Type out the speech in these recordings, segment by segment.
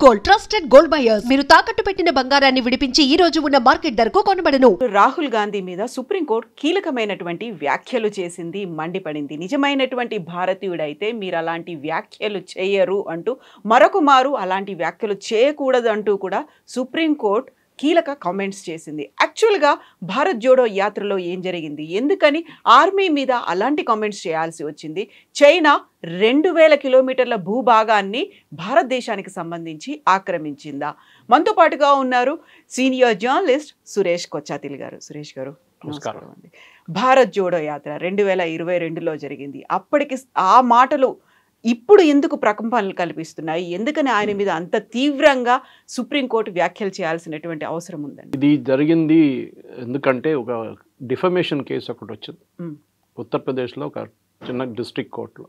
Gold trusted gold buyers మీరు తాకట్టు పెట్టిన బంగారాన్ని విడిపించి ఈ రోజు ఉన్న మార్కెట్ ధరకు కొనబడను. రాహుల్ గాంధీ మీద సుప్రీంకోర్టు కీలకమైనటువంటి వ్యాఖ్యలు చేసింది, మండిపడింది. నిజమైనటువంటి భారతీయుడైతే మీరు అలాంటి వ్యాఖ్యలు చేయరు అంటూ మరొకమారు అలాంటి వ్యాఖ్యలు చేయకూడదు అంటూ కూడా సుప్రీంకోర్టు కీలక కామెంట్స్ చేసింది. యాక్చువల్గా భారత్ జోడో యాత్రలో ఏం జరిగింది, ఎందుకని ఆర్మీ మీద అలాంటి కామెంట్స్ చేయాల్సి వచ్చింది? చైనా 2000 కిలోమీటర్ల భూభాగాన్ని భారతదేశానికి సంబంధించి ఆక్రమించిందా? మనతో పాటుగా ఉన్నారు సీనియర్ జర్నలిస్ట్ సురేష్ కొచ్చాతిల్ గారు. సురేష్ గారు నమస్కారం అండి. భారత్ జోడో యాత్ర 2022లో జరిగింది. అప్పటికి ఆ మాటలు ఇప్పుడు ఎందుకు ప్రకంపనలు కల్పిస్తున్నాయి? ఎందుకని ఆయన మీద అంత తీవ్రంగా సుప్రీంకోర్టు వ్యాఖ్యలు చేయాల్సినటువంటి అవసరం ఉందండి? ఇది జరిగింది ఎందుకంటే ఒక డిఫమేషన్ కేసు ఒకటి వచ్చింది ఉత్తరప్రదేశ్లో, ఒక చిన్న డిస్ట్రిక్ట్ కోర్టులో.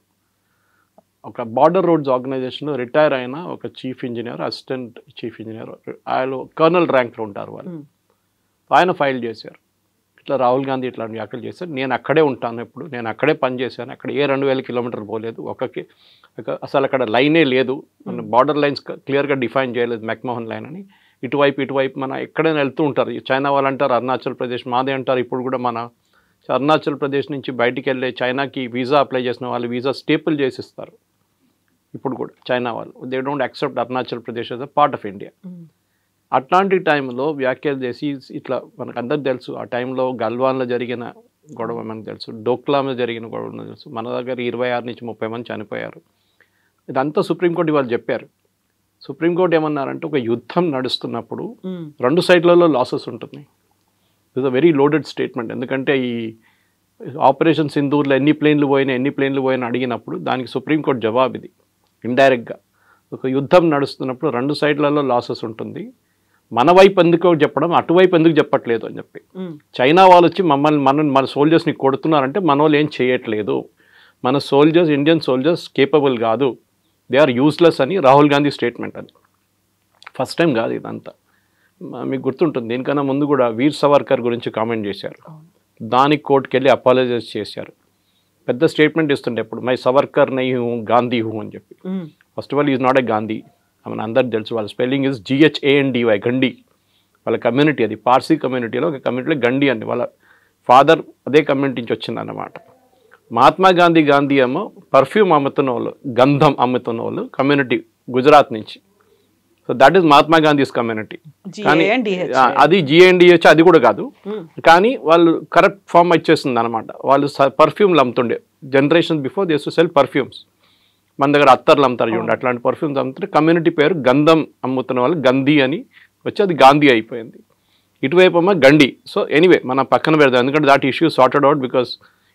ఒక బార్డర్ రోడ్స్ ఆర్గనైజేషన్లో రిటైర్ అయిన ఒక chief engineer, assistant chief engineer, ఆయన కర్నల్ ర్యాంక్లో ఉంటారు వాళ్ళు. ఆయన ఫైల్ చేశారు, ఇట్లా రాహుల్ గాంధీ ఇట్లాంటి వ్యాఖ్యలు చేశారు, నేను అక్కడే ఉంటాను, ఎప్పుడు నేను అక్కడే పనిచేశాను, అక్కడ ఏ 2000 కిలోమీటర్లు పోలేదు, అసలు అక్కడ లైనే లేదు, మన బార్డర్ లైన్స్ క్లియర్గా డిఫైన్ చేయలేదు, మెక్మోహన్ లైన్ అని. ఇటువైపు మన ఎక్కడైనా వెళ్తూ ఉంటారు, చైనా వాళ్ళు అంటారు అరుణాచల్ ప్రదేశ్ మాదే అంటారు. ఇప్పుడు కూడా మన అరుణాచల్ ప్రదేశ్ నుంచి బయటికి వెళ్ళే చైనాకి వీసా అప్లై చేసిన వాళ్ళు వీసా స్టేపుల్ చేసిస్తారు. ఇప్పుడు కూడా చైనా వాళ్ళు they don't accept Arunachal Pradesh as a part of India. అట్లాంటి టైంలో వ్యాఖ్యలు చేసి ఇట్లా మనకు అందరికి తెలుసు, ఆ టైంలో గల్వాన్లో జరిగిన గొడవ మనకు తెలుసు, డోక్లాలో జరిగిన గొడవ తెలుసు, మన దగ్గర 26 నుంచి 30 మంది చనిపోయారు. ఇదంతా సుప్రీంకోర్టు ఇవాళ చెప్పారు. సుప్రీంకోర్టు ఏమన్నారంటే ఒక యుద్ధం నడుస్తున్నప్పుడు 2 సైడ్లలో లాసెస్ ఉంటుంది. It's a very loaded statement. ఎందుకంటే ఈ ఆపరేషన్ సింధూర్లో ఎన్ని ప్లేన్లు పోయినా అడిగినప్పుడు దానికి సుప్రీంకోర్టు జవాబు ఇది ఇండైరెక్ట్గా. ఒక యుద్ధం నడుస్తున్నప్పుడు 2 సైడ్లలో లాసెస్ ఉంటుంది, మన వైపు ఎందుకు చెప్పడం, అటువైపు ఎందుకు చెప్పట్లేదు అని చెప్పి. చైనా వాళ్ళు వచ్చి మన సోల్జర్స్ని కొడుతున్నారంటే మన వాళ్ళు ఏం చేయట్లేదు, మన సోల్జర్స్ ఇండియన్ సోల్జర్స్ కేపబుల్ కాదు, దే ఆర్ యూస్లెస్ అని రాహుల్ గాంధీ స్టేట్మెంట్. అది ఫస్ట్ టైం కాదు ఇదంతా, మీకు గుర్తుంటుంది. దీనికన్నా ముందు కూడా వీర్ సవర్కర్ గురించి కామెంట్ చేశారు, దానికి కోర్టుకు వెళ్ళి అపాలజైజ్ చేశారు. పెద్ద స్టేట్మెంట్ ఇస్తుండే ఎప్పుడు మై సవర్కర్ నై హూ గాంధీ హూ అని చెప్పి. First of all is not a Gandhi, మన అందరికి తెలుసు, వాళ్ళ స్పెల్లింగ్ ఇస్ GHANDY, గండి. వాళ్ళ కమ్యూనిటీ అది, పార్సీ కమ్యూనిటీలో ఒక కమ్యూనిటీలో గండి అండి. వాళ్ళ ఫాదర్ అదే కమ్యూనిటీ నుంచి వచ్చిందన్నమాట. మహాత్మా గాంధీ ఏమో పర్ఫ్యూమ్ అమ్ముతున్న వాళ్ళు, గంధం అమ్ముతున్న వాళ్ళు కమ్యూనిటీ గుజరాత్ నుంచి. So that is Mahatma Gandhi's community. కానీ అది GNDH అది కూడా కాదు, కానీ వాళ్ళు కరెక్ట్ ఫామ్ వచ్చేస్తుంది అనమాట. వాళ్ళు పర్ఫ్యూమ్లు అమ్ముతుండే generation before they to sell perfumes. మన దగ్గర అత్తర్లు అమ్ముతారు చూడండి, అట్లాంటి పర్ఫ్యూమ్స్ అమ్ముతుంటే కమ్యూనిటీ పేరు గంధం అమ్ముతున్న వాళ్ళు గంధీ అని వచ్చి అది గాంధీ అయిపోయింది. ఇటువైపు అమ్మ గండి. సో ఎనీవే మన పక్కన పెడదాం, ఎందుకంటే that issue sorted out. Because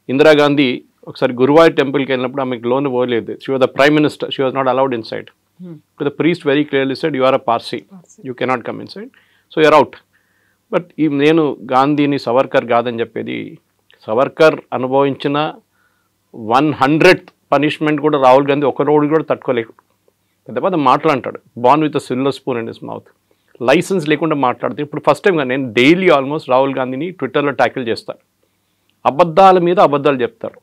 Indira Gandhi ఒకసారి గురువాయూర్ టెంపుల్కి వెళ్ళినప్పుడు ఆమెకు లోన్ పోలేదు. She was the prime minister, she was not allowed inside. The priest very clearly said you are a Parsi, you cannot come inside, so you're out. But నేను గాంధీని సవర్కర్ కాదని చెప్పేది, సవర్కర్ అనుభవించిన 100th పనిష్మెంట్ కూడా రాహుల్ గాంధీ ఒక రోజు కూడా తట్టుకోలేకు. పెద్ద మాట్లాడతాడు, born with a silver spoon in his mouth, licence లేకుండా మాట్లాడుతూ. ఇప్పుడు ఫస్ట్ టైంగా నేను డైలీ ఆల్మోస్ట్ రాహుల్ గాంధీని ట్విట్టర్లో ట్యాకిల్ చేస్తాను. అబద్ధాల మీద అబద్ధాలు చెప్తారు,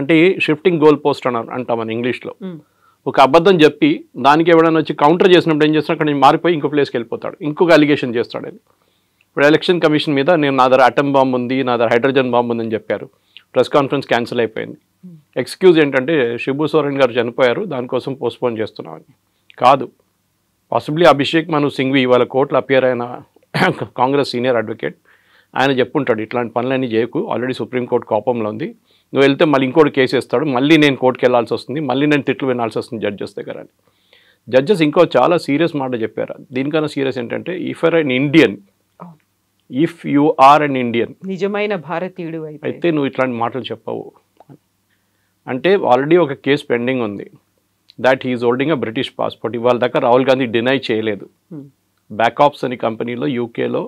అంటే షిఫ్టింగ్ గోల్ పోస్ట్ అని అంటామని ఇంగ్లీష్లో. ఒక అబద్ధం చెప్పి దానికి ఎవరైనా వచ్చి కౌంటర్ చేసినప్పుడు ఏం చేస్తాడు, అక్కడ నుంచి మారిపోయి ఇంకో ప్లేస్కి వెళ్ళిపోతాడు, ఇంకొక అలిగేషన్ చేస్తాడు. అది ఇప్పుడు ఎలక్షన్ కమిషన్ మీద నేను నా దగ్గర అటమ్ బాంబు ఉంది, నా దగ్గర హైడ్రోజన్ బాంబు ఉందని చెప్పారు. ప్రెస్ కాన్ఫరెన్స్ క్యాన్సిల్ అయిపోయింది. ఎక్స్క్యూజ్ ఏంటంటే శిబు సోరెన్ గారు చనిపోయారు, దానికోసం పోస్ట్పోన్ చేస్తున్నామని. కాదు, పాసిబ్లీ అభిషేక్ మను సింఘ్వి ఇవాళ కోర్టులో అపియర్ అయిన కాంగ్రెస్ సీనియర్ అడ్వకేట్, ఆయన చెప్పుంటాడు ఇట్లాంటి పనులన్నీ చేయకు, ఆల్రెడీ సుప్రీంకోర్టు కోపంలో ఉంది, నువ్వు వెళ్తే మళ్ళీ ఇంకోటి కేసు వేస్తాడు, మళ్ళీ నేను కోర్టుకి వెళ్ళాల్సి వస్తుంది, మళ్ళీ నేను తిట్లు వినాల్సి వస్తుంది జడ్జెస్ దగ్గర అని. జడ్జెస్ ఇంకో చాలా సీరియస్ మాట చెప్పారు. దీనికన్నా సీరియస్ ఏంటంటే if you are an Indian, నిజమైన భారతీయుడు అయితే నువ్వు ఇట్లాంటి మాటలు చెప్పవు అంటే. ఆల్రెడీ ఒక కేసు పెండింగ్ ఉంది, that he's holding a British passport. ఇవాళ దాకా రాహుల్ గాంధీ డినై చేయలేదు. బ్యాకాప్స్ అని కంపెనీలో యూకేలో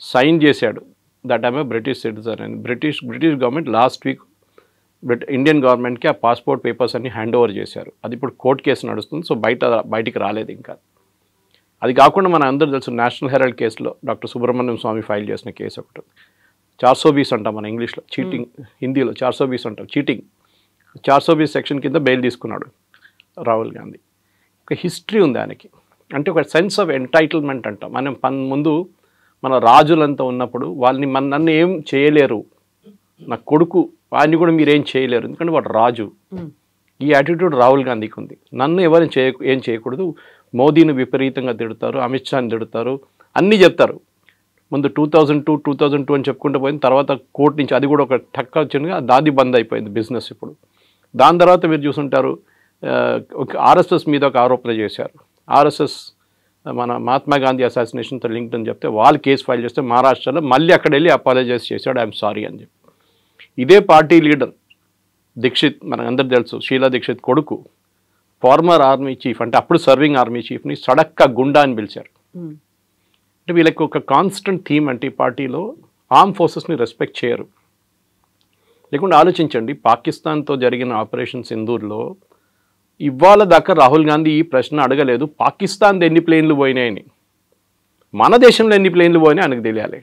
సైన్ చేశాడు that I'm a British citizen అని. British government last week Indian గవర్నమెంట్కి ఆ పాస్పోర్ట్ పేపర్స్ అన్ని హ్యాండ్ ఓవర్ చేశారు. అది ఇప్పుడు కోర్టు కేసు నడుస్తుంది, సో బయటికి రాలేదు ఇంకా. అది కాకుండా మన అందరూ తెలుసు నేషనల్ హెరాల్డ్ కేసులో డాక్టర్ సుబ్రహ్మణ్యం స్వామి ఫైల్ చేసిన కేసు ఒకటి 420 అంటాం మన ఇంగ్లీష్లో, చీటింగ్, హిందీలో 420 అంటాం, చీటింగ్. 420 సెక్షన్ కింద బెయిల్ తీసుకున్నాడు రాహుల్ గాంధీ. ఒక హిస్టరీ ఉంది ఆయనకి. అంటే ఒక సెన్స్ ఆఫ్ ఎంటైటిల్మెంట్ అంటాం. మనం ముందు మన రాజులంతా ఉన్నప్పుడు వాళ్ళని నన్ను ఏం చేయలేరు, నా కొడుకు వాడిని కూడా మీరేం చేయలేరు, ఎందుకంటే వాడు రాజు. ఈ యాటిట్యూడ్ రాహుల్ గాంధీకి ఉంది. నన్ను ఎవరిని ఏం చేయకూడదు, మోదీని విపరీతంగా తిడతారు, అమిత్ షాని తిడతారు, అన్నీ చెప్తారు. ముందు 2002 అని చెప్పుకుంటూ పోయింది. తర్వాత కోర్టు నుంచి అది కూడా ఒక టక్క వచ్చింది, దాది బంద్ అయిపోయింది బిజినెస్ ఇప్పుడు. దాని తర్వాత మీరు చూసుంటారు ఒక ఆర్ఎస్ఎస్ మీద ఒక ఆరోపణ చేశారు. ఆర్ఎస్ఎస్ మన మహాత్మా గాంధీ అసాసినేషన్తో లింక్డ్ అని చెప్తే వాళ్ళు కేసు ఫైల్ చేస్తే మహారాష్ట్రలో మళ్ళీ అక్కడ వెళ్ళి అపాలజైజ్ చేశాడు, ఐఎమ్ సారీ అని చెప్పి. ఇదే పార్టీ లీడర్ దీక్షిత్, మనకు అందరు తెలుసు, షీలా దీక్షిత్ కొడుకు, ఫార్మర్ ఆర్మీ చీఫ్, అంటే అప్పుడు సర్వింగ్ ఆర్మీ చీఫ్ని సడక్క గుండా అని పిలిచారు. అంటే వీళ్ళకి ఒక కాన్స్టెంట్ థీమ్ అంటే ఈ పార్టీలో ఆర్మ్ ఫోర్సెస్ని రెస్పెక్ట్ చేయరు. లేకుండా ఆలోచించండి, పాకిస్తాన్తో జరిగిన ఆపరేషన్ సింధూర్లో ఇవాళ దాకా రాహుల్ గాంధీ ఈ ప్రశ్న అడగలేదు, పాకిస్తాన్ది ఎన్ని ప్లేన్లు పోయినాయని. మన దేశంలో ఎన్ని ప్లేన్లు పోయినాయి ఆయనకు తెలియాలి.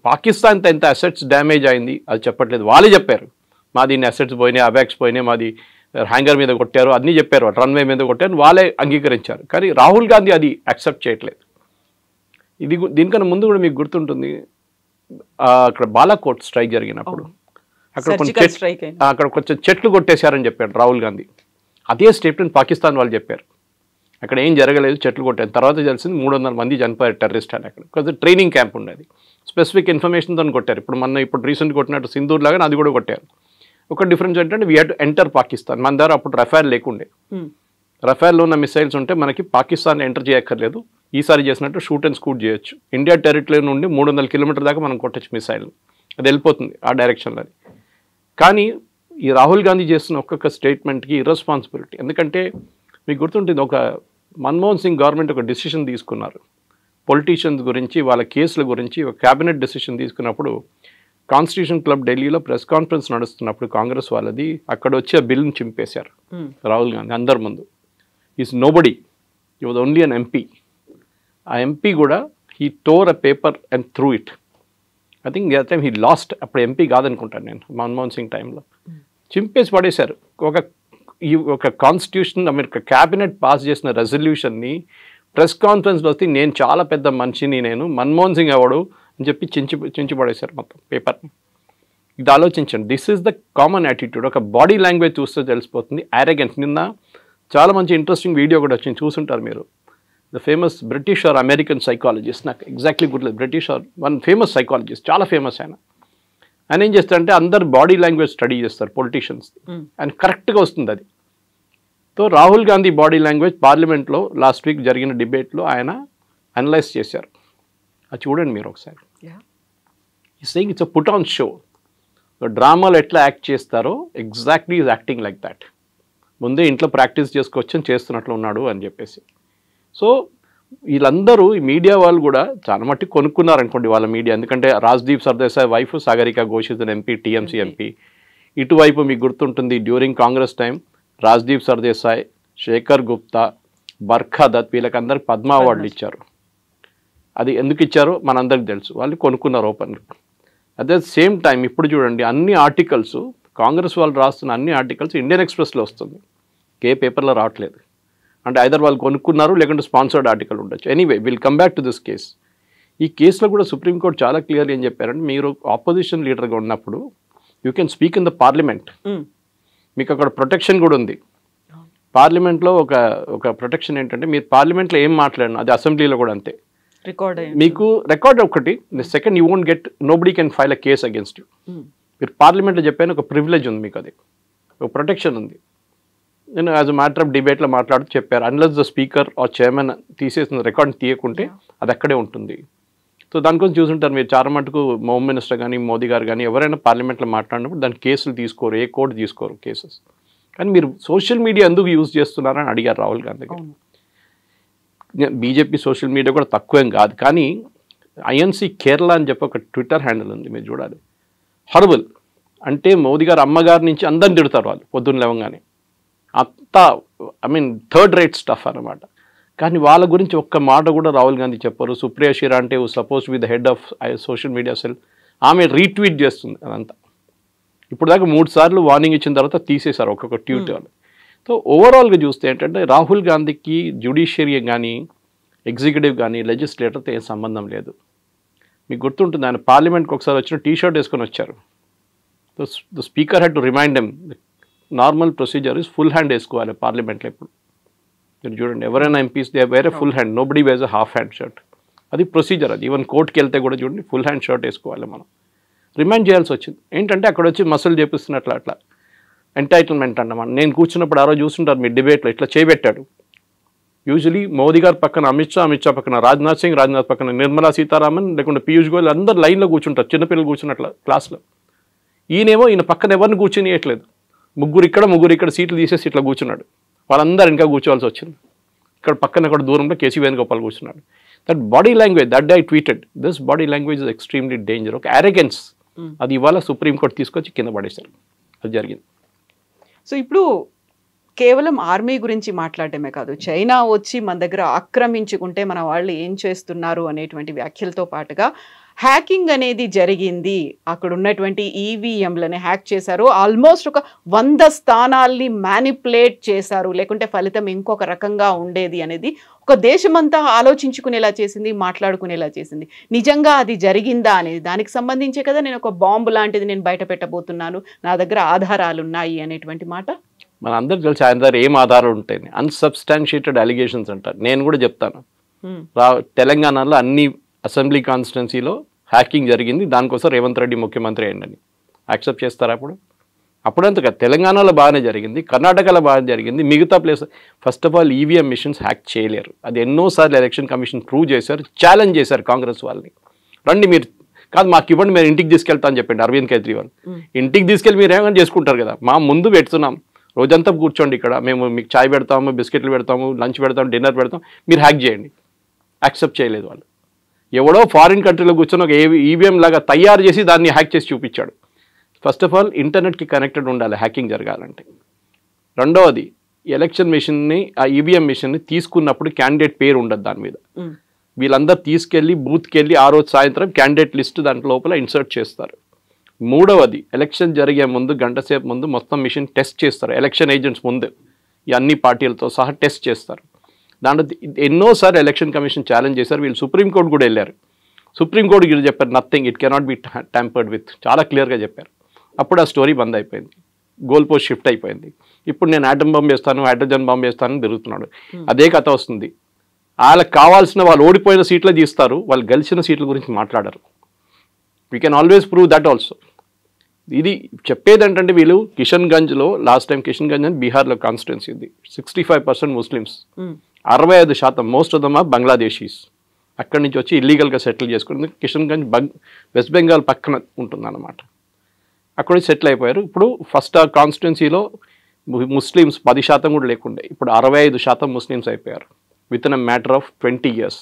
పాకిస్తాన్తో ఎంత అసెట్స్ డ్యామేజ్ అయింది అది చెప్పట్లేదు, వాళ్ళే చెప్పారు. మాది ఇన్ని అసెట్స్ పోయినాయి, అవాక్స్ పోయినాయి, మాది హ్యాంగర్ మీద కొట్టారు, అన్నీ చెప్పారు, రన్వే మీద కొట్టారు, వాళ్ళే అంగీకరించారు. కానీ రాహుల్ గాంధీ అది యాక్సెప్ట్ చేయట్లేదు. దీనికన్నా ముందు కూడా మీకు గుర్తుంటుంది, అక్కడ బాలాకోట్ స్ట్రైక్ జరిగినప్పుడు అక్కడ కొంచెం చెట్లు కొట్టేశారని చెప్పాడు రాహుల్ గాంధీ. అదే స్టేట్మెంట్ పాకిస్తాన్ వాళ్ళు చెప్పారు, అక్కడ ఏం జరగలేదు, చెట్లు కొట్టారు. తర్వాత తెలిసింది 300 మంది చనిపోయారు టెర్రరిస్ట్ అని. అక్కడ కొంచెం ట్రైనింగ్ క్యాంప్ ఉండేది, స్పెసిఫిక్ ఇన్ఫర్మేషన్తో కొట్టారు. ఇప్పుడు రీసెంట్ కొట్టినట్టు సింధూర్ లాగా అది కూడా కొట్టారు. ఒక డిఫరెన్స్ ఏంటంటే we had to enter Pakistan. మన దగ్గర అప్పుడు రఫేల్ లేకుండే, రఫేల్లో ఉన్న మిసైల్స్ ఉంటే మనకి పాకిస్తాన్ ఎంటర్ చేయక్కర్లేదు, ఈసారి చేసినట్టు షూట్ అండ్ స్కూట్ చేయొచ్చు. ఇండియా టెరిటరీ నుండి 300 కిలోమీటర్ దాకా మనం కొట్టచ్చు మిసైల్, అది వెళ్ళిపోతుంది ఆ డైరెక్షన్లో. కానీ ఈ రాహుల్ గాంధీ చేస్తున్న ఒక్కొక్క స్టేట్మెంట్కి ఇర్రెస్పాన్సిబిలిటీ. ఎందుకంటే మీకు గుర్తుంటుంది, ఒక మన్మోహన్ సింగ్ గవర్నమెంట్ ఒక డిసిషన్ తీసుకున్నారు పొలిటీషియన్స్ గురించి, వాళ్ళ కేసుల గురించి ఒక క్యాబినెట్ డిసిషన్ తీసుకున్నప్పుడు కాన్స్టిట్యూషన్ క్లబ్ ఢిల్లీలో ప్రెస్ కాన్ఫరెన్స్ నడుస్తున్నప్పుడు కాంగ్రెస్ వాళ్ళది, అక్కడ వచ్చి ఆ బిల్లుని చింపేశారు రాహుల్ గాంధీ అందరి ముందు. Is nobody, he was only an MP. ఆ ఎంపీ కూడా he tore a paper and threw it. I think the time he lost, అప్పుడు ఎంపీ కాదనుకుంటాను నేను, మన్మోహన్ సింగ్ టైంలో చింపేసి పడేశారు. ఒక కాన్స్టిట్యూషన్ అమెరికా క్యాబినెట్ పాస్ చేసిన రెజల్యూషన్ని ప్రెస్ కాన్ఫరెన్స్లో వస్తే నేను చాలా పెద్ద మనిషిని, నేను మన్మోహన్ సింగ్ ఎవడు అని చెప్పి చించి పడేశారు మొత్తం పేపర్ని. ఇది ఆలోచించండి, this is the common attitude. ఒక బాడీ లాంగ్వేజ్ చూస్తే తెలిసిపోతుంది అరెగెన్స్. నిన్న చాలా మంచి ఇంట్రెస్టింగ్ వీడియో కూడా వచ్చింది, చూసుంటారు మీరు. The famous British or American psychologist, నాకు ఎగ్జాక్ట్లీ గుర్తులేదు, British or one famous psychologist, చాలా ఫేమస్ ఆయన. ఆయన ఏం చేస్తారంటే అందరు బాడీ లాంగ్వేజ్ స్టడీ చేస్తారు పొలిటీషియన్స్, అండ్ కరెక్ట్గా వస్తుంది అది. So Rahul Gandhi body language పార్లమెంట్లో లాస్ట్ వీక్ జరిగిన డిబేట్లో ఆయన అనలైజ్ చేశారు, అది చూడండి మీరు ఒకసారి. ఈ saying it's a put on show. డ్రామాలో ఎట్లా యాక్ట్ చేస్తారో exactly is acting like that. ముందే ఇంట్లో ప్రాక్టీస్ చేసుకొచ్చి చేస్తున్నట్లు ఉన్నాడు అని చెప్పేసి. సో వీళ్ళందరూ ఈ మీడియా వాళ్ళు కూడా చాలా మట్టి కొనుక్కున్నారు అనుకోండి వాళ్ళ మీడియా. ఎందుకంటే Rajdeep Sardesai wife Sagarika Ghosh is MP, TMC MP. ఇటువైపు మీకు గుర్తుంటుంది డ్యూరింగ్ కాంగ్రెస్ టైం రాజ్దీప్ సర్దేశాయ్, శేఖర్ గుప్తా, బర్ఖా దత్, వీళ్ళకందరికి పద్మ అవార్డులు ఇచ్చారు. అది ఎందుకు ఇచ్చారో మనందరికి తెలుసు, వాళ్ళు కొనుక్కున్నారు ఓపెన్గా. అట్ ద సేమ్ టైం ఇప్పుడు చూడండి, అన్ని ఆర్టికల్స్ కాంగ్రెస్ వాళ్ళు రాస్తున్న అన్ని ఆర్టికల్స్ ఇండియన్ ఎక్స్ప్రెస్లో వస్తుంది, ఏ పేపర్లో రావట్లేదు. అంటే ఐదర్ వాళ్ళు కొనుక్కున్నారు లేకుంటే స్పాన్సర్డ్ ఆర్టికల్ ఉండొచ్చు. Anyway will come back to this case. ఈ కేసులో కూడా సుప్రీంకోర్టు చాలా క్లియర్గా ఏం చెప్పారంటే, మీరు ఆపోజిషన్ లీడర్గా ఉన్నప్పుడు you can speak in the parliament, మీకు అక్కడ ప్రొటెక్షన్ కూడా ఉంది. పార్లమెంట్లో ఒక ప్రొటెక్షన్ ఏంటంటే, మీరు పార్లమెంట్లో ఏం మాట్లాడినా అది అసెంబ్లీలో కూడా అంతే మీకు రికార్డ్. ఒకటి second, you won't get, nobody can file a case against you. మీరు పార్లమెంట్లో చెప్పాను ఒక ప్రివిలేజ్ ఉంది మీకు, అది ఒక ప్రొటెక్షన్ ఉంది. నేను యాజ్ అ మ్యాటర్ ఆఫ్ డిబేట్లో మాట్లాడుతూ చెప్పారు, unless the speaker or chairman తీసేసిన రికార్డ్ తీయకుంటే అది అక్కడే ఉంటుంది. సో దానికోసం చూసుంటారు మీరు చాలా మటుకు హోమ్ మినిస్టర్ కానీ మోదీ గారు కానీ ఎవరైనా పార్లమెంట్లో మాట్లాడినప్పుడు దాని కేసులు తీసుకోరు, ఏ కోర్టు తీసుకోరు కేసెస్. కానీ మీరు సోషల్ మీడియా ఎందుకు యూజ్ చేస్తున్నారని అడిగారు రాహుల్ గాంధీ గారు. బీజేపీ సోషల్ మీడియా కూడా తక్కువేం కాదు, కానీ ఐఎన్సీ కేరళ అని చెప్పి ఒక ట్విట్టర్ హ్యాండిల్ ఉంది, మీరు చూడాలి. హర్బుల్ అంటే మోదీ గారు అమ్మగారి నుంచి అందరిని తిడతారు వాళ్ళు పొద్దున్న లేవగానే, అంతా I mean third rate stuff అన్నమాట. కానీ వాళ్ళ గురించి ఒక్క మాట కూడా రాహుల్ గాంధీ చెప్పారు. సుప్రియా షిరా అంటే suppose with the head of social media cell, ఆమె రీట్వీట్ చేస్తుంది అదంతా. ఇప్పుడు దాకా 3 సార్లు వార్నింగ్ ఇచ్చిన తర్వాత తీసేశారు ఒక్కొక్క ట్వీట్ వాళ్ళు. సో ఓవరాల్గా చూస్తే ఏంటంటే రాహుల్ గాంధీకి జ్యుడిషియరీ కానీ ఎగ్జిక్యూటివ్ కానీ లెజిస్లేటర్తో ఏం సంబంధం లేదు. మీకు గుర్తుంటుంది, ఆయన పార్లమెంట్కి ఒకసారి వచ్చిన టీ-షర్ట్ వేసుకొని వచ్చారు. The speaker had to remind them normal procedure is full hand వేసుకోవాలి పార్లమెంట్లో. ఇప్పుడు మీరు చూడండి, ఎవరైనా MPs they wear full hand, nobody wears a half hand shirt. అది ప్రొసీజర్. అది ఈవెన్ కోర్టుకి వెళ్తే కూడా చూడండి ఫుల్ హ్యాండ్ షర్ట్ వేసుకోవాలి. మనం రిమైండ్ చేయాల్సి వచ్చింది. ఏంటంటే అక్కడ వచ్చి మసలు చేపిస్తున్నట్లు అట్లా ఎంటైటిల్మెంట్ అన్నమాట. నేను కూర్చున్నప్పుడు ఆ రోజు చూస్తుంటారు మీ డిబేట్లో ఇట్లా చేయబెట్టాడు. యూజువలీ మోదీ గారు పక్కన అమిత్ షా పక్కన రాజ్నాథ్ సింగ్ పక్కన నిర్మలా సీతారామన్ లేకుంటే పీయూష్ గోయల్ అందరు లైన్లో కూర్చుంటారు, చిన్నపిల్లలు కూర్చున్నట్ల క్లాస్లో. ఈయన పక్కన ఎవరిని కూర్చొనియట్లేదు. ముగ్గురు ఇక్కడ సీట్లు తీసేసి ఇట్లా కూర్చున్నాడు. వాళ్ళందరూ ఇంకా కూర్చోవాల్సి వచ్చింది. ఇక్కడ పక్కన దూరంలో కేసీ వేణుగోపాల్ కూర్చున్నాడు. That body language, that day I tweeted, this body language is extremely danger. ఒక అరెగెన్స్. అది ఇవాళ సుప్రీంకోర్టు తీసుకొచ్చి కింద పడేశారు. అది జరిగింది. సో ఇప్పుడు కేవలం ఆర్మీ గురించి మాట్లాడటమే కాదు, చైనా వచ్చి మన దగ్గర ఆక్రమించుకుంటే మన వాళ్ళు ఏం చేస్తున్నారు అనేటువంటి వ్యాఖ్యలతో పాటుగా హ్యాకింగ్ అనేది జరిగింది. అక్కడ ఉన్నటువంటి ఈవీఎంలని హ్యాక్ చేశారు. ఆల్మోస్ట్ ఒక 100 స్థానాల్ని మ్యానిపులేట్ చేశారు, లేకుంటే ఫలితం ఇంకొక రకంగా ఉండేది అనేది ఒక దేశమంతా ఆలోచించుకునేలా చేసింది, మాట్లాడుకునేలా చేసింది. నిజంగా అది జరిగిందా అనేది దానికి సంబంధించే కదా నేను ఒక బాంబు లాంటిది నేను బయట పెట్టబోతున్నాను, నా దగ్గర ఆధారాలు ఉన్నాయి అనేటువంటి మాట. మన అందరికి తెలిసి ఆయన దగ్గర ఏం ఆధారాలు ఉంటాయి, అన్సబ్స్టాన్షియేటెడ్ అలిగేషన్స్ అంటారు. నేను కూడా చెప్తాను, తెలంగాణలో అన్ని అసెంబ్లీ కాన్స్టిట్యున్సీలో హ్యాకింగ్ జరిగింది, దానికోసం రేవంత్ రెడ్డి ముఖ్యమంత్రి అయ్యండి. యాక్సెప్ట్ చేస్తారా? అప్పుడంత కదా. తెలంగాణలో బాగానే జరిగింది, కర్ణాటకలో బాగానే జరిగింది, మిగతా place. First of all EVM machines hack చేయలేరు. అది ఎన్నోసార్లు ఎలక్షన్ కమిషన్ ప్రూవ్ చేశారు, ఛాలెంజ్ చేశారు కాంగ్రెస్ వాళ్ళని. రండి మీరు కాదు మాకు ఇవ్వండి, మీరు ఇంటికి తీసుకెళ్తా అని చెప్పండి అరవింద్ కేజ్రీవాల్. ఇంటికి తీసుకెళ్ళి మీరు ఏమైనా చేసుకుంటారు కదా, మా ముందు పెడుతున్నాం, రోజంతా కూర్చోండి ఇక్కడ, మేము మీకు చాయ్ పెడతాము, బిస్కెట్లు పెడతాము, లంచ్ పెడతాము, డిన్నర్ పెడతాం, మీరు హ్యాక్ చేయండి. యాక్సెప్ట్ చేయలేదు వాళ్ళు. ఎవడో ఫారిన్ కంట్రీలో కూర్చొని ఒక ఈవీఎం లాగా తయారు చేసి దాన్ని హ్యాక్ చేసి చూపించాడు. ఫస్ట్ ఆఫ్ ఆల్ ఇంటర్నెట్కి కనెక్టెడ్ ఉండాలి హ్యాకింగ్ జరగాలంటే. రెండవది, ఎలక్షన్ మిషన్ని, ఆ ఈవీఎం మిషన్ని తీసుకున్నప్పుడు క్యాండిడేట్ పేరు ఉండదు దాని మీద. వీళ్ళందరూ తీసుకెళ్ళి బూత్కి వెళ్ళి ఆ రోజు సాయంత్రం క్యాండిడేట్ లిస్ట్ దాంట్లో లోపల ఇన్సర్ట్ చేస్తారు. మూడవది, ఎలక్షన్ జరిగే ముందు గంట సేపు ముందు మొత్తం మిషన్ టెస్ట్ చేస్తారు. ఎలక్షన్ ఏజెంట్స్ ముందు ఈ అన్ని పార్టీలతో సహా టెస్ట్ చేస్తారు. దాంట్లో ఎన్నోసార్లు ఎలక్షన్ కమిషన్ ఛాలెంజ్ చేశారు. వీళ్ళు సుప్రీంకోర్టు కూడా వెళ్ళారు. సుప్రీంకోర్టుకి వీళ్ళు చెప్పారు nothing, it cannot be tampered with, చాలా క్లియర్గా చెప్పారు. అప్పుడు ఆ స్టోరీ బంద్ అయిపోయింది, గోల్ పోస్ట్ షిఫ్ట్ అయిపోయింది. ఇప్పుడు నేను ఆటం బాంబు వేస్తాను, హైడ్రోజన్ బాంబు వేస్తానని తిరుగుతున్నాడు. అదే కథ వస్తుంది. వాళ్ళకి కావాల్సిన వాళ్ళు ఓడిపోయిన సీట్లే తీస్తారు, వాళ్ళు గెలిచిన సీట్ల గురించి మాట్లాడరు. We can always prove that also. ఇది చెప్పేది ఏంటంటే వీళ్ళు కిషన్గంజ్లో లాస్ట్ టైం కిషన్గంజ్ అని బీహార్లో కాన్స్టిట్యున్సీ ఉంది, 65% Muslims, 65% most of them are Bangladeshis. అక్కడి నుంచి వచ్చి ఇల్లీగల్గా సెటిల్ చేసుకుంది. కిషన్గంజ్ వెస్ట్ బెంగాల్ పక్కన ఉంటుందన్నమాట. అక్కడ సెటిల్ అయిపోయారు. ఇప్పుడు ఫస్ట్ ఆ కాన్స్టిట్యున్సీలో ముస్లిమ్స్ 10% కూడా లేకుండే, ఇప్పుడు 65% ముస్లిమ్స్ అయిపోయారు with in a matter of 20 years.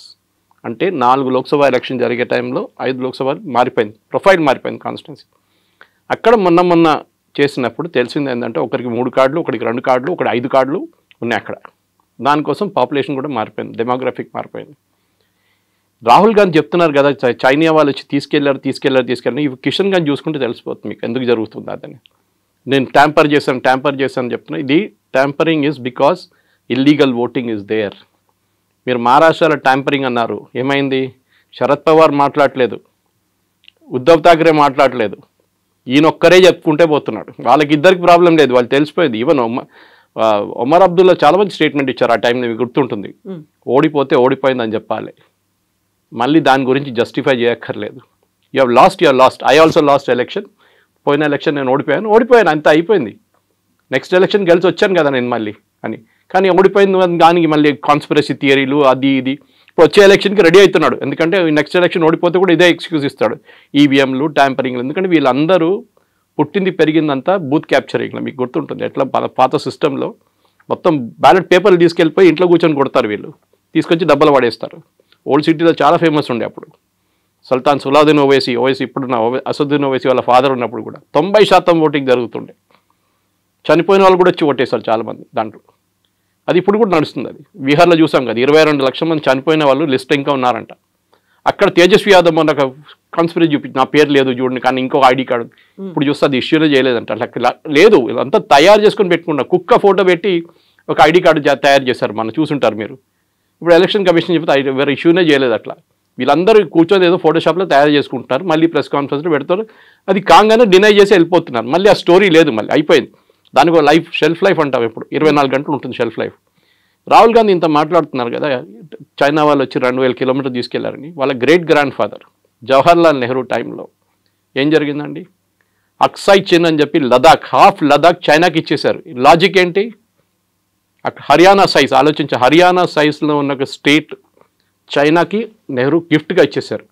అంటే 4 లోక్సభ ఎలక్షన్ జరిగే టైంలో 5 లోక్సభ మారిపోయింది, ప్రొఫైల్ మారిపోయింది కాన్స్టిట్యున్సీ. అక్కడ మొన్న చేసినప్పుడు తెలిసింది ఏంటంటే ఒకరికి 3 కార్డులు, ఒకరికి 2 కార్డులు, ఒకటి 5 కార్డులు ఉన్నాయి అక్కడ. దానికోసం పాపులేషన్ కూడా మారిపోయింది, డెమోగ్రఫిక్ మారిపోయింది. రాహుల్ గాంధీ చెప్తున్నారు కదా చైనా వాళ్ళు వచ్చి తీసుకెళ్లారు. ఇవి కిషన్గంజ్ చూసుకుంటే తెలిసిపోతుంది మీకు ఎందుకు జరుగుతుంది అదని. నేను ట్యాంపర్ చేశాను చెప్తున్నా. ఇది tampering is because illegal voting is there. మీరు మహారాష్ట్రలో ట్యాంపరింగ్ అన్నారు, ఏమైంది? శరద్ పవార్ మాట్లాడలేదు, ఉద్ధవ్ ఠాక్రే మాట్లాడలేదు, ఈయనొక్కరే చెప్పుకుంటే పోతున్నాడు. వాళ్ళకి ఇద్దరికి ప్రాబ్లం లేదు, వాళ్ళు తెలిసిపోయింది. ఈవెన్ ఒమర్ అబ్దుల్లా చాలా మంది స్టేట్మెంట్ ఇచ్చారు ఆ టైంలో, మీకు గుర్తుంటుంది. ఓడిపోతే ఓడిపోయిందని చెప్పాలి, మళ్ళీ దాని గురించి జస్టిఫై చేయక్కర్లేదు. You have lost, I also last election. పోయిన ఎలక్షన్ నేను ఓడిపోయాను, అంతా అయిపోయింది. నెక్స్ట్ ఎలక్షన్ గెలిచి వచ్చాను కదా నేను మళ్ళీ అని. కానీ ఓడిపోయింది దానికి మళ్ళీ కాన్స్పిరసీ థియరీలు అది ఇది. ఇప్పుడు వచ్చే ఎలక్షన్కి రెడీ అవుతున్నాడు, ఎందుకంటే నెక్స్ట్ ఎలక్షన్ ఓడిపోతే కూడా ఇదే ఎక్స్క్యూజ్ ఇస్తాడు, ఈవీఎంలు ట్యాంపరింగ్లు. ఎందుకంటే వీళ్ళందరూ పుట్టింది పెరిగిందంతా బూత్ క్యాప్చరింగ్లో. మీకు గుర్తుంటుంది ఎట్లా పాత సిస్టంలో మొత్తం బ్యాలెట్ పేపర్లు తీసుకెళ్ళిపోయి ఇంట్లో కూర్చొని కొడతారు వీళ్ళు, తీసుకొచ్చి డబ్బులు పడేస్తారు. ఓల్డ్ సిటీలో చాలా ఫేమస్ ఉండే అప్పుడు. సుల్తాన్ సులావుద్దీన్ ఓవైసీ ఇప్పుడున్న అసదుద్దీన్ ఓవైసీ వాళ్ళ ఫాదర్ ఉన్నప్పుడు కూడా 90% ఓటింగ్ జరుగుతుండే. చనిపోయిన వాళ్ళు కూడా వచ్చి ఓటేస్తారు చాలామంది దాంట్లో. అది ఇప్పుడు కూడా నడుస్తుంది. అది బీహార్లో చూసాం కదా, 22 లక్షల మంది చనిపోయిన వాళ్ళు లిస్ట్ ఇంకా ఉన్నారంట. అక్కడ తేజస్వి యాదవ్ మొన్న కాన్స్పిరసీ చూపించి నా పేరు లేదు చూడండి, కానీ ఇంకొక ఐడి కార్డు. ఇప్పుడు చూస్తే అది ఇష్యూలో చేయలేదంట. అట్లా లేదు, అంతా తయారు చేసుకొని పెట్టుకున్నారు. కుక్క ఫోటో పెట్టి ఒక ఐడి కార్డు తయారు చేశారు, మనం చూసుంటారు మీరు. ఇప్పుడు ఎలక్షన్ కమిషన్ చెప్తే ఎవరు ఇష్యూనే చేయలేదు అట్లా. వీళ్ళందరూ కూర్చొని ఏదో ఫోటోషాప్లో తయారు చేసుకుంటున్నారు, మళ్ళీ ప్రెస్ కాన్ఫరెన్స్లో పెడతారు, అది కాగానే డినై చేసి వెళ్ళిపోతున్నారు. మళ్ళీ ఆ స్టోరీ లేదు, మళ్ళీ అయిపోయింది. దానికి లైఫ్ షెల్ఫ్ లైఫ్ అంటాం, ఇప్పుడు 24 గంటలు ఉంటుంది షెల్ఫ్ లైఫ్. రాహుల్ గాంధీ ఇంత మాట్లాడుతున్నారు కదా, చైనా వాళ్ళు వచ్చి 2000 కిలోమీటర్లు తీసుకెళ్లారని. వాళ్ళ great grand father Jawaharlal Nehru టైంలో ఏం జరిగిందండి? అక్సాయ్ చిన్ అని చెప్పి లదాఖ్, హాఫ్ లదాఖ్ చైనాకి ఇచ్చేశారు. లాజిక్ ఏంటి? అక్కడ హర్యానా సైజ్ ఆలోచించి, హర్యానా సైజ్లో ఉన్న ఒక స్టేట్ చైనాకి నెహ్రూ గిఫ్ట్గా ఇచ్చేశారు.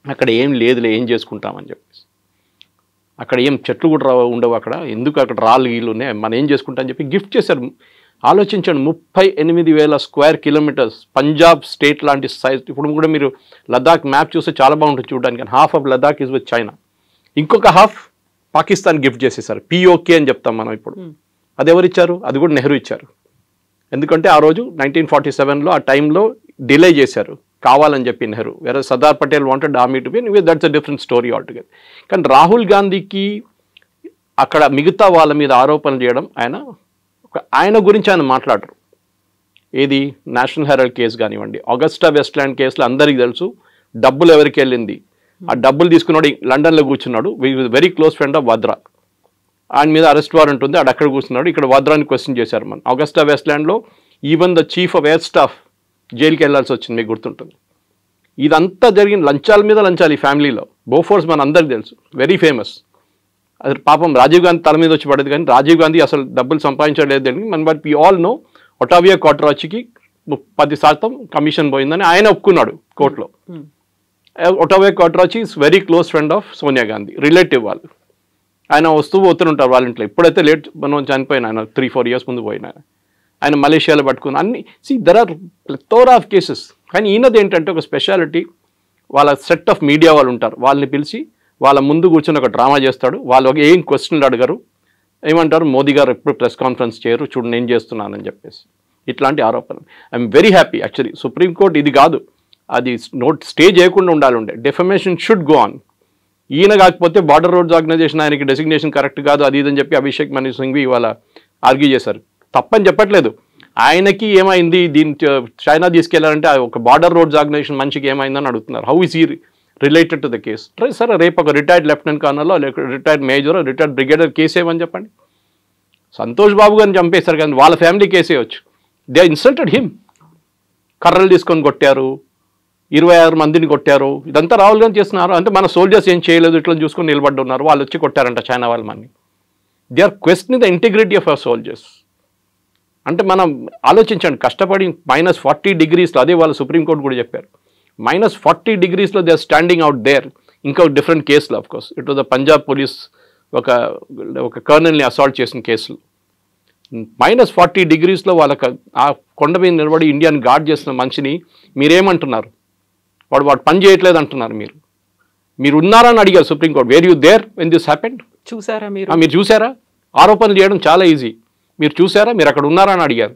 అక్కడ ఏం లేదులే, ఏం చేసుకుంటామని చెప్పేసి. అక్కడ ఏం చెట్లు కూడా ఉండవు, అక్కడ ఎందుకు అక్కడ రాళ్ళు గీళ్ళు ఉన్నాయి, మనం ఏం చేసుకుంటామని చెప్పి గిఫ్ట్ చేశారు. ఆలోచించండి, 38,000 స్క్వేర్ కిలోమీటర్స్ పంజాబ్ స్టేట్ లాంటి సైజ్. ఇప్పుడు కూడా మీరు లదాఖ్ మ్యాప్ చూస్తే చాలా బాగుంటుంది చూడడానికి. Half of Ladakh is with China, ఇంకొక హాఫ్ పాకిస్తాన్ గిఫ్ట్ చేసేసారు. పిఓకే అని చెప్తాం మనం ఇప్పుడు. అది ఎవరు ఇచ్చారు? అది కూడా నెహ్రూ ఇచ్చారు. ఎందుకంటే ఆ రోజు 1947లో ఆ టైంలో డిలే చేశారు కావాలని చెప్పి నెహ్రూ. వేరే Sardar Patel wanted army to be, that's a different story altogether. కానీ రాహుల్ గాంధీకి అక్కడ మిగతా వాళ్ళ మీద ఆరోపణలు చేయడం, ఆయన గురించి ఆయన మాట్లాడరు. ఏది నేషనల్ హెరాల్డ్ కేసు కానివ్వండి, ఆగస్టా వెస్ట్‌ల్యాండ్ కేసులో అందరికీ తెలుసు డబ్బులు ఎవరికి వెళ్ళింది. ఆ డబ్బులు తీసుకున్నాడు లండన్లో కూర్చున్నాడు, వెరీ క్లోజ్ ఫ్రెండ్ ఆఫ్ వద్రా. ఆయన మీద అరెస్ట్ వారెంట్ ఉంది, ఆడు అక్కడ కూర్చున్నాడు. ఇక్కడ వద్రాని క్వశ్చన్ చేశారు. మనం ఆగస్టా వెస్ట్‌ల్యాండ్లో even the chief of air staff జైలుకి వెళ్ళాల్సి వచ్చింది, మీకు గుర్తుంటుంది. ఇదంతా జరిగిన లంచాల మీద లంచాలు ఈ ఫ్యామిలీలో. బోఫోర్స్ మన అందరికి తెలుసు, వెరీ ఫేమస్. అది పాపం రాజీవ్ గాంధీ తల మీద వచ్చి పడేది, కానీ రాజీవ్ గాంధీ అసలు డబ్బులు సంపాదించలేదు. మన but we all know Ottavio క్వార్టరాచికి 10% కమిషన్ పోయిందని ఆయన ఒప్పుకున్నాడు కోర్టులో. Ottavio Quattrocchi is very close friend of Sonia Gandhi, relative వాళ్ళు. ఆయన వస్తూ పోతుంటారు వాళ్ళ ఇంట్లో. ఇప్పుడైతే లేట్ మనం చనిపోయిన ఆయన 3-4 years ముందు పోయిన ఆయన మలేషియాలో పట్టుకుని అన్ని. There are plethora of cases. కానీ ఈయనది ఏంటంటే ఒక స్పెషాలిటీ, వాళ్ళ సెట్ ఆఫ్ మీడియా వాళ్ళు ఉంటారు, వాళ్ళని పిలిచి వాళ్ళ ముందు కూర్చొని ఒక డ్రామా చేస్తాడు. వాళ్ళు ఏం క్వశ్చన్లు అడగరు, ఏమంటారు మోదీ గారు ఎప్పుడు ప్రెస్ కాన్ఫరెన్స్ చేయరు, చూడు నేను చేస్తున్నానని చెప్పేసి. ఇట్లాంటి ఆరోపణలు. I'm very happy actually. Supreme court ఇది కాదు, అది స్టే చేయకుండా ఉండాలి. Defamation should go on. ఈయన కాకపోతే బార్డర్ రోడ్స్ ఆర్గనైజేషన్ ఆయనకి డెసిగ్నేషన్ కరెక్ట్ కాదు అది ఇదని చెప్పి అభిషేక్ మను సింఘ్వి ఇవాళ ఆర్గ్యూ చేశారు. తప్పని చెప్పట్లేదు, ఆయనకి ఏమైంది దీని చైనా తీసుకెళ్లారంటే ఒక బార్డర్ రోడ్స్ ఆర్గనైజేషన్ మనిషికి ఏమైందని అడుగుతున్నారు. హౌ ఈజ్ ఈ రిలేటెడ్ టు ద కేస్? సరే రేపు ఒక retired lieutenant colonel, retired major, retired brigadier case ఏమని చెప్పండి. సంతోష్ బాబు గారిని చంపేశారు కానీ వాళ్ళ ఫ్యామిలీ కేసే వచ్చు. They insulted him. కర్రలు తీసుకొని కొట్టారు, 26 మందిని కొట్టారు. ఇదంతా రాహుల్ గాంధీ చేస్తున్నారు. అంటే మన సోల్జర్స్ ఏం చేయలేదు, ఇట్లా చూసుకొని నిలబడి ఉన్నారు, వాళ్ళు వచ్చి కొట్టారంట చైనా వాళ్ళ మన్ని. They are questioning the integrity of our soldiers. అంటే మనం ఆలోచించండి, కష్టపడి -40 degreesలో, అదే వాళ్ళు సుప్రీంకోర్టు కూడా చెప్పారు, -40 degreesలో they are standing out there. ఇంకా డిఫరెంట్ కేసులు of course. It was the Punjab police ఒక కర్నల్ని అసాల్ట్ చేసిన కేసులు. -40 degreesలో వాళ్ళకి ఆ కొండ మీద నిలబడి ఇండియాని గార్డ్ చేసిన మనిషిని మీరేమంటున్నారు? వాడు పని చేయట్లేదు అంటున్నారు. మీరు ఉన్నారని అడిగారు Supreme Court. Where you there when this happened? చూసారా మీరు చూసారా? ఆరోపణలు చేయడం చాలా ఈజీ. మీరు చూసారా? మీరు అక్కడ ఉన్నారా అని అడిగారు.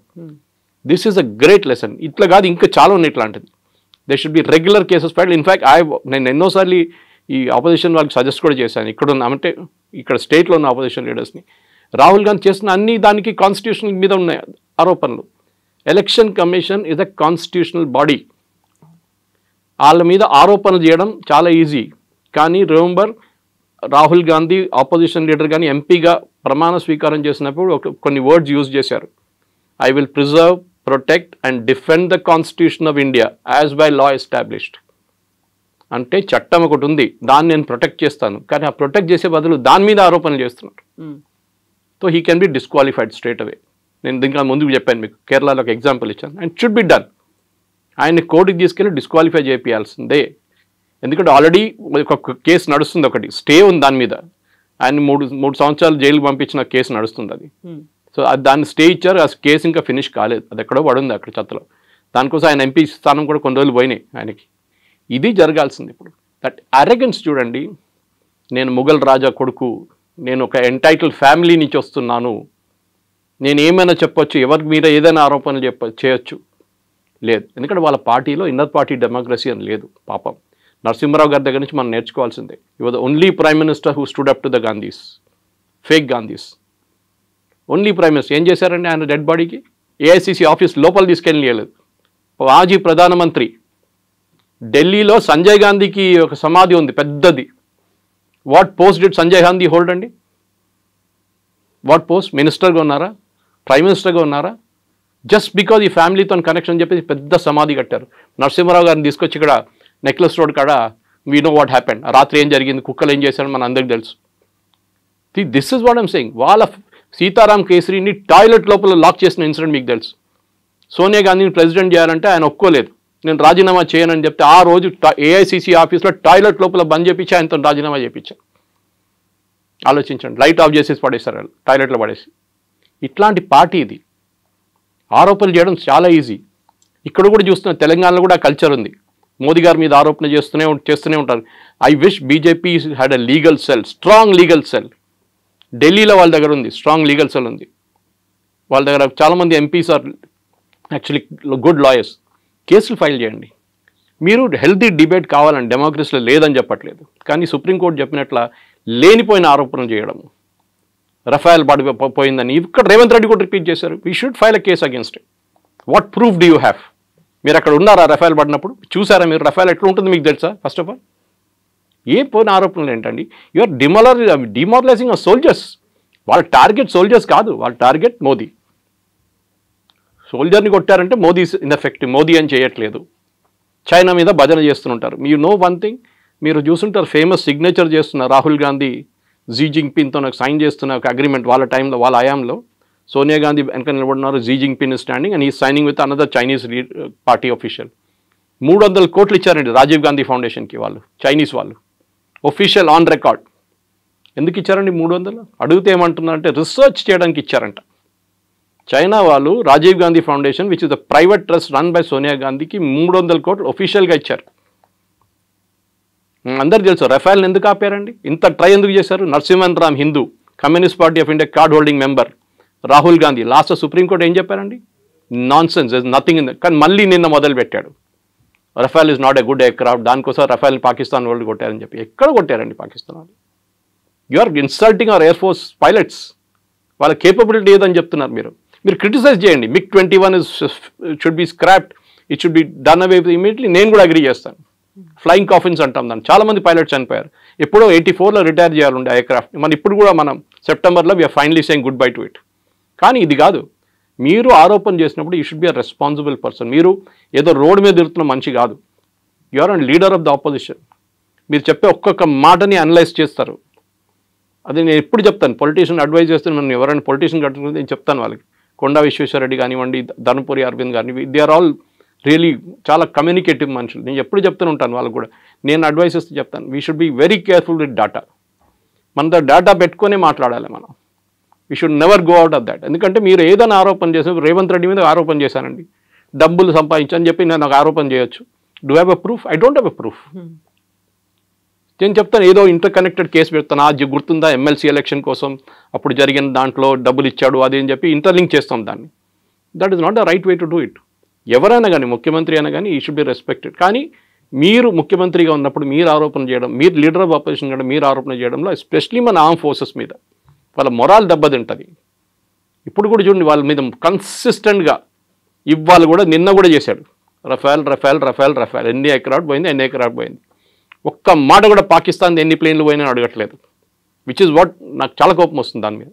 This is a great lesson. ఇట్లా కాదు, ఇంకా చాలా ఉన్నాయి ఇట్లాంటిది. They should be regular cases filed. In fact నేను ఎన్నోసార్లు ఈ ఆపోజిషన్ వాళ్ళకి సజెస్ట్ కూడా చేశాను. ఇక్కడ స్టేట్లో ఉన్న ఆపోజిషన్ లీడర్స్ని, రాహుల్ గాంధీ చేస్తున్న అన్ని దానికి కాన్స్టిట్యూషన్ మీద ఉన్నాయి ఆరోపణలు. Election commission is a constitutional body. వాళ్ళ మీద ఆరోపణలు చేయడం చాలా ఈజీ. కానీ remember, Rahul Gandhi opposition leader కానీ ఎంపీగా ప్రమాణ స్వీకారం చేసినప్పుడు కొన్ని వర్డ్స్ యూజ్ చేశారు. I will preserve, protect and defend the constitution of India as by law established. అంటే చట్టం ఒకటి ఉంది, దాన్ని నేను ప్రొటెక్ట్ చేస్తాను. కానీ ఆ ప్రొటెక్ట్ చేసే బదులు దాని మీద ఆరోపణలు చేస్తున్నారు. So he can be disqualified straight away. నేను దీనికి ముందుకు చెప్పాను మీకు, కేరళలో ఒక ఎగ్జాంపుల్ ఇచ్చాను. And should be done. ఆయన్ని కోర్టుకి తీసుకెళ్ళి డిస్క్వాలిఫై చేయాల్సిందే. ఎందుకంటే ఆల్రెడీ ఒక కేసు నడుస్తుంది, ఒకటి స్టే ఉంది దాని మీద. ఆయన 3 సంవత్సరాలు జైలు పంపించిన కేసు నడుస్తుంది అది. సో దాన్ని స్టే ఇచ్చారు, ఆ కేసు ఇంకా ఫినిష్ కాలేదు, అది ఎక్కడో పడుంది అక్కడ చెత్తలో. దానికోసం ఆయన ఎంపీ స్థానం కూడా కొన్ని రోజులు పోయినాయి ఆయనకి. ఇది జరగాల్సింది ఇప్పుడు. దట్ అరెగెన్స్ చూడండి. నేను ముఘల్ రాజా కొడుకు, నేను ఒక ఎంటైటిల్ ఫ్యామిలీ నుంచి వస్తున్నాను, నేను ఏమైనా చెప్పొచ్చు, ఎవరికి మీద ఏదైనా ఆరోపణలు చేయొచ్చు. లేదు, ఎందుకంటే వాళ్ళ పార్టీలో ఇన్నర్ పార్టీ డెమోక్రసీ అని లేదు. పాపం నరసింహరావు గారి దగ్గర నుంచి మనం నేర్చుకోవాల్సిందే. You was the only prime minister who stood up to the Gandhis, fake Gandhis. Only prime minister. ఏం చేశారండి ఆయన డెడ్ బాడీకి? ఏఐసిసి ఆఫీస్ లోపల తీసుకెళ్ళలేదు, మాజీ ప్రధానమంత్రి. ఢిల్లీలో సంజయ్ గాంధీకి ఒక సమాధి ఉంది పెద్దది. What post did Sanjay Gandhi hold అండి? What post? మినిస్టర్గా ఉన్నారా? ప్రైమ్ మినిస్టర్గా ఉన్నారా? జస్ట్ బికాజ్ ఈ ఫ్యామిలీతో కనెక్షన్ చెప్పేసి పెద్ద సమాధి కట్టారు. నరసింహారావు గారిని తీసుకొచ్చి ఇక్కడ నెక్లెస్ రోడ్ కాడ వీ నో వాట్ హ్యాపెండ్, రాత్రి ఏం జరిగింది, కుక్కలు ఏం చేశారని మన అందరికి తెలుసు. This is what I'm saying. వాళ్ళ సీతారాం కేసరిని టాయిలెట్ లోపల లాక్ చేసిన ఇన్సిడెంట్ మీకు తెలుసు. సోనియా గాంధీని ప్రెసిడెంట్ చేయాలంటే ఆయన ఒప్పుకోలేదు. నేను రాజీనామా చేయనని చెప్తే ఆ రోజు ఏఐసిసి ఆఫీస్లో టాయిలెట్ లోపల బంద్ చేపించి ఆయనతో రాజీనామా చేయించాను. ఆలోచించండి, లైట్ ఆఫ్ చేసేసి పడేస్తారు వాళ్ళు, టాయిలెట్లో పడేసి. ఇట్లాంటి పార్టీ ఇది. ఆరోపణలు చేయడం చాలా ఈజీ. ఇక్కడ కూడా చూస్తున్న తెలంగాణలో కూడా కల్చర్ ఉంది. మోదీ గారి మీద ఆరోపణ చేస్తూనే ఉంటారు. I wish BJP had a legal cell, strong legal cell. ఢిల్లీలో వాళ్ళ దగ్గర ఉంది, స్ట్రాంగ్ లీగల్ సెల్ ఉంది. వాళ్ళ దగ్గర చాలామంది MPs are actually good lawyers. కేసులు ఫైల్ చేయండి. మీరు హెల్తీ డిబేట్ కావాలని డెమోక్రసీలో లేదని చెప్పట్లేదు, కానీ సుప్రీంకోర్టు చెప్పినట్ల లేనిపోయిన ఆరోపణలు చేయడం, రఫాయల్ పోయిందని ఇక్కడ రేవంత్ రెడ్డి కూడా రిపీట్ చేశారు. We should file a case against it. What proof do you have? మీరు అక్కడ ఉన్నారా రఫాయల్ పడినప్పుడు? చూసారా మీరు రఫాయల్ ఎట్లా ఉంటుంది మీకు తెలుసా? ఫస్ట్ ఆఫ్ ఆల్ ఏ పోయిన ఆరోపణలు ఏంటండి? You are demoralizing soldiers. వాళ్ళ టార్గెట్ సోల్జర్స్ కాదు, వాళ్ళ టార్గెట్ మోదీ. సోల్జర్ని కొట్టారంటే మోదీ ఇన్ఎఫెక్టివ్, మోదీ అని చేయట్లేదు. చైనా మీద భజన చేస్తుంటారు. యూ నో వన్ థింగ్, మీరు చూస్తుంటారు ఫేమస్ సిగ్నేచర్ చేస్తున్న రాహుల్ గాంధీ జీ జింగ్పిన్తో నాకు సైన్ చేస్తున్న ఒక అగ్రిమెంట్ వాళ్ళ టైంలో, వాళ్ళ హయాంలో. సోనియా గాంధీ వెనక నిలబడినారు, జీ జింగ్పిన్ స్టాండింగ్ అండ్ ఈ signing with another Chinese party official. 300 కోట్లు ఇచ్చారండి రాజీవ్ గాంధీ ఫౌండేషన్కి వాళ్ళు, చైనీస్ వాళ్ళు, ఒఫీషియల్ ఆన్ రికార్డ్. ఎందుకు ఇచ్చారండి 300? అడిగితే ఏమంటున్నారంటే రీసెర్చ్ చేయడానికి ఇచ్చారంట. చైనా వాళ్ళు Rajiv Gandhi foundation which is the private trust run by Sonia గాంధీకి 300 కోట్లు ఒఫీషియల్గా ఇచ్చారు. అందరు తెలుసు రఫాయల్ని ఎందుకు ఆపారండి, ఇంత ట్రై ఎందుకు చేశారు? Narasimhan Ram Hindu, communist party of India card holding member, Rahul Gandhi. Last supreme court ఏం చెప్పారండి? Non sense, nothing in. కానీ మళ్ళీ నిన్న మొదలు పెట్టాడు, రఫాల్ is not a good aircraft, దానికోసం రఫాల్ పాకిస్తాన్ వాళ్ళు కొట్టారని చెప్పి. ఎక్కడ కొట్టారండి పాకిస్తాన్ వాళ్ళు? You are insulting our air force pilots. వాళ్ళ కేపబిలిటీ ఏదని చెప్తున్నారు మీరు. మీరు క్రిటిసైజ్ చేయండి. MiG-21 should be scrapped, it should be done away immediately. నేను కూడా అగ్రీ చేస్తాను. ఫ్లయింగ్ కాఫిన్స్ అంటాం దాన్ని. చాలామంది పైలట్స్ చనిపోయారు. ఎప్పుడో 84లో రిటైర్ చేయాలండి ఎయిర్క్రాఫ్ట్. మన ఇప్పుడు కూడా మనం సెప్టెంబర్లో we're finally saying goodbye to it. కానీ ఇది కాదు. మీరు ఆరోపణ చేసినప్పుడు you should be a responsible person. మీరు ఏదో రోడ్డు మీద తిరుగుతున్న మనిషి కాదు. You are and leader of the opposition. మీరు చెప్పే ఒక్కొక్క మాటని అనలైజ్ చేస్తారు. అది నేను ఎప్పుడు చెప్తాను, పొలిటీషియన్ అడ్వైజ్ చేస్తే మనం ఎవరైనా పొలిటీషియన్ కట్టుకుంటే నేను చెప్తాను వాళ్ళకి. కొండా విశ్వేశ్వరరెడ్డి కానివ్వండి, ధర్మపురి అరవింద్ కానివ్వండి, దే ఆర్ ఆల్ రియలీ చాలా కమ్యూనికేటివ్ మనుషులు. నేను ఎప్పుడు చెప్తూనే ఉంటాను వాళ్ళకు కూడా. నేను అడ్వైస్ ఇస్తే చెప్తాను, we should be very careful with data. మనతో డేటా పెట్టుకునే మాట్లాడాలి మనం. We should never go out of that. ఎందుకంటే మీరు ఏదైనా ఆరోపణ చేసి, రేవంత్ రెడ్డి మీద ఆరోపణ చేశానండి, డబ్బులు సంపాదించని చెప్పి నేను నాకు ఆరోపణ చేయొచ్చు. Do have a proof? I don't have a proof. నేను చెప్తాను ఏదో ఇంటర్ కనెక్టెడ్ కేసు పెడతాను. అది గుర్తుందా, ఎమ్మెల్సీ ఎలక్షన్ కోసం అప్పుడు జరిగిన దాంట్లో డబ్బులు ఇచ్చాడు అది అని చెప్పి ఇంటర్లింక్ చేస్తాం దాన్ని. That is not the right way to do it. ఎవరైనా కానీ, ముఖ్యమంత్రి అయినా కానీ, ఈ షుడ్ బి రెస్పెక్టెడ్. కానీ మీరు ముఖ్యమంత్రిగా ఉన్నప్పుడు మీరు ఆరోపణ చేయడం, మీరు లీడర్ ఆఫ్ ఆపోజిషన్ కూడా మీరు ఆరోపణ చేయడంలో, ఎస్పెషలీ మన ఆర్మ్ ఫోర్సెస్ మీద వాళ్ళ మొరాల్ దెబ్బతింటుంది. ఇప్పుడు కూడా చూడండి, వాళ్ళ మీద కన్సిస్టెంట్గా ఇవాళ కూడా, నిన్న కూడా చేశాడు. రఫాల్ రఫాల్ రఫాల్ రఫాల్, ఎన్ని ఎకరాట్ పోయింది, ఎన్ని ఎకరాట్ పోయింది. ఒక్క మాట కూడా పాకిస్తాన్ ఎన్ని ప్లేన్లు పోయినా అడగట్లేదు. విచ్ ఇస్ వాట్ నాకు చాలా కోపం వస్తుంది దాని మీద.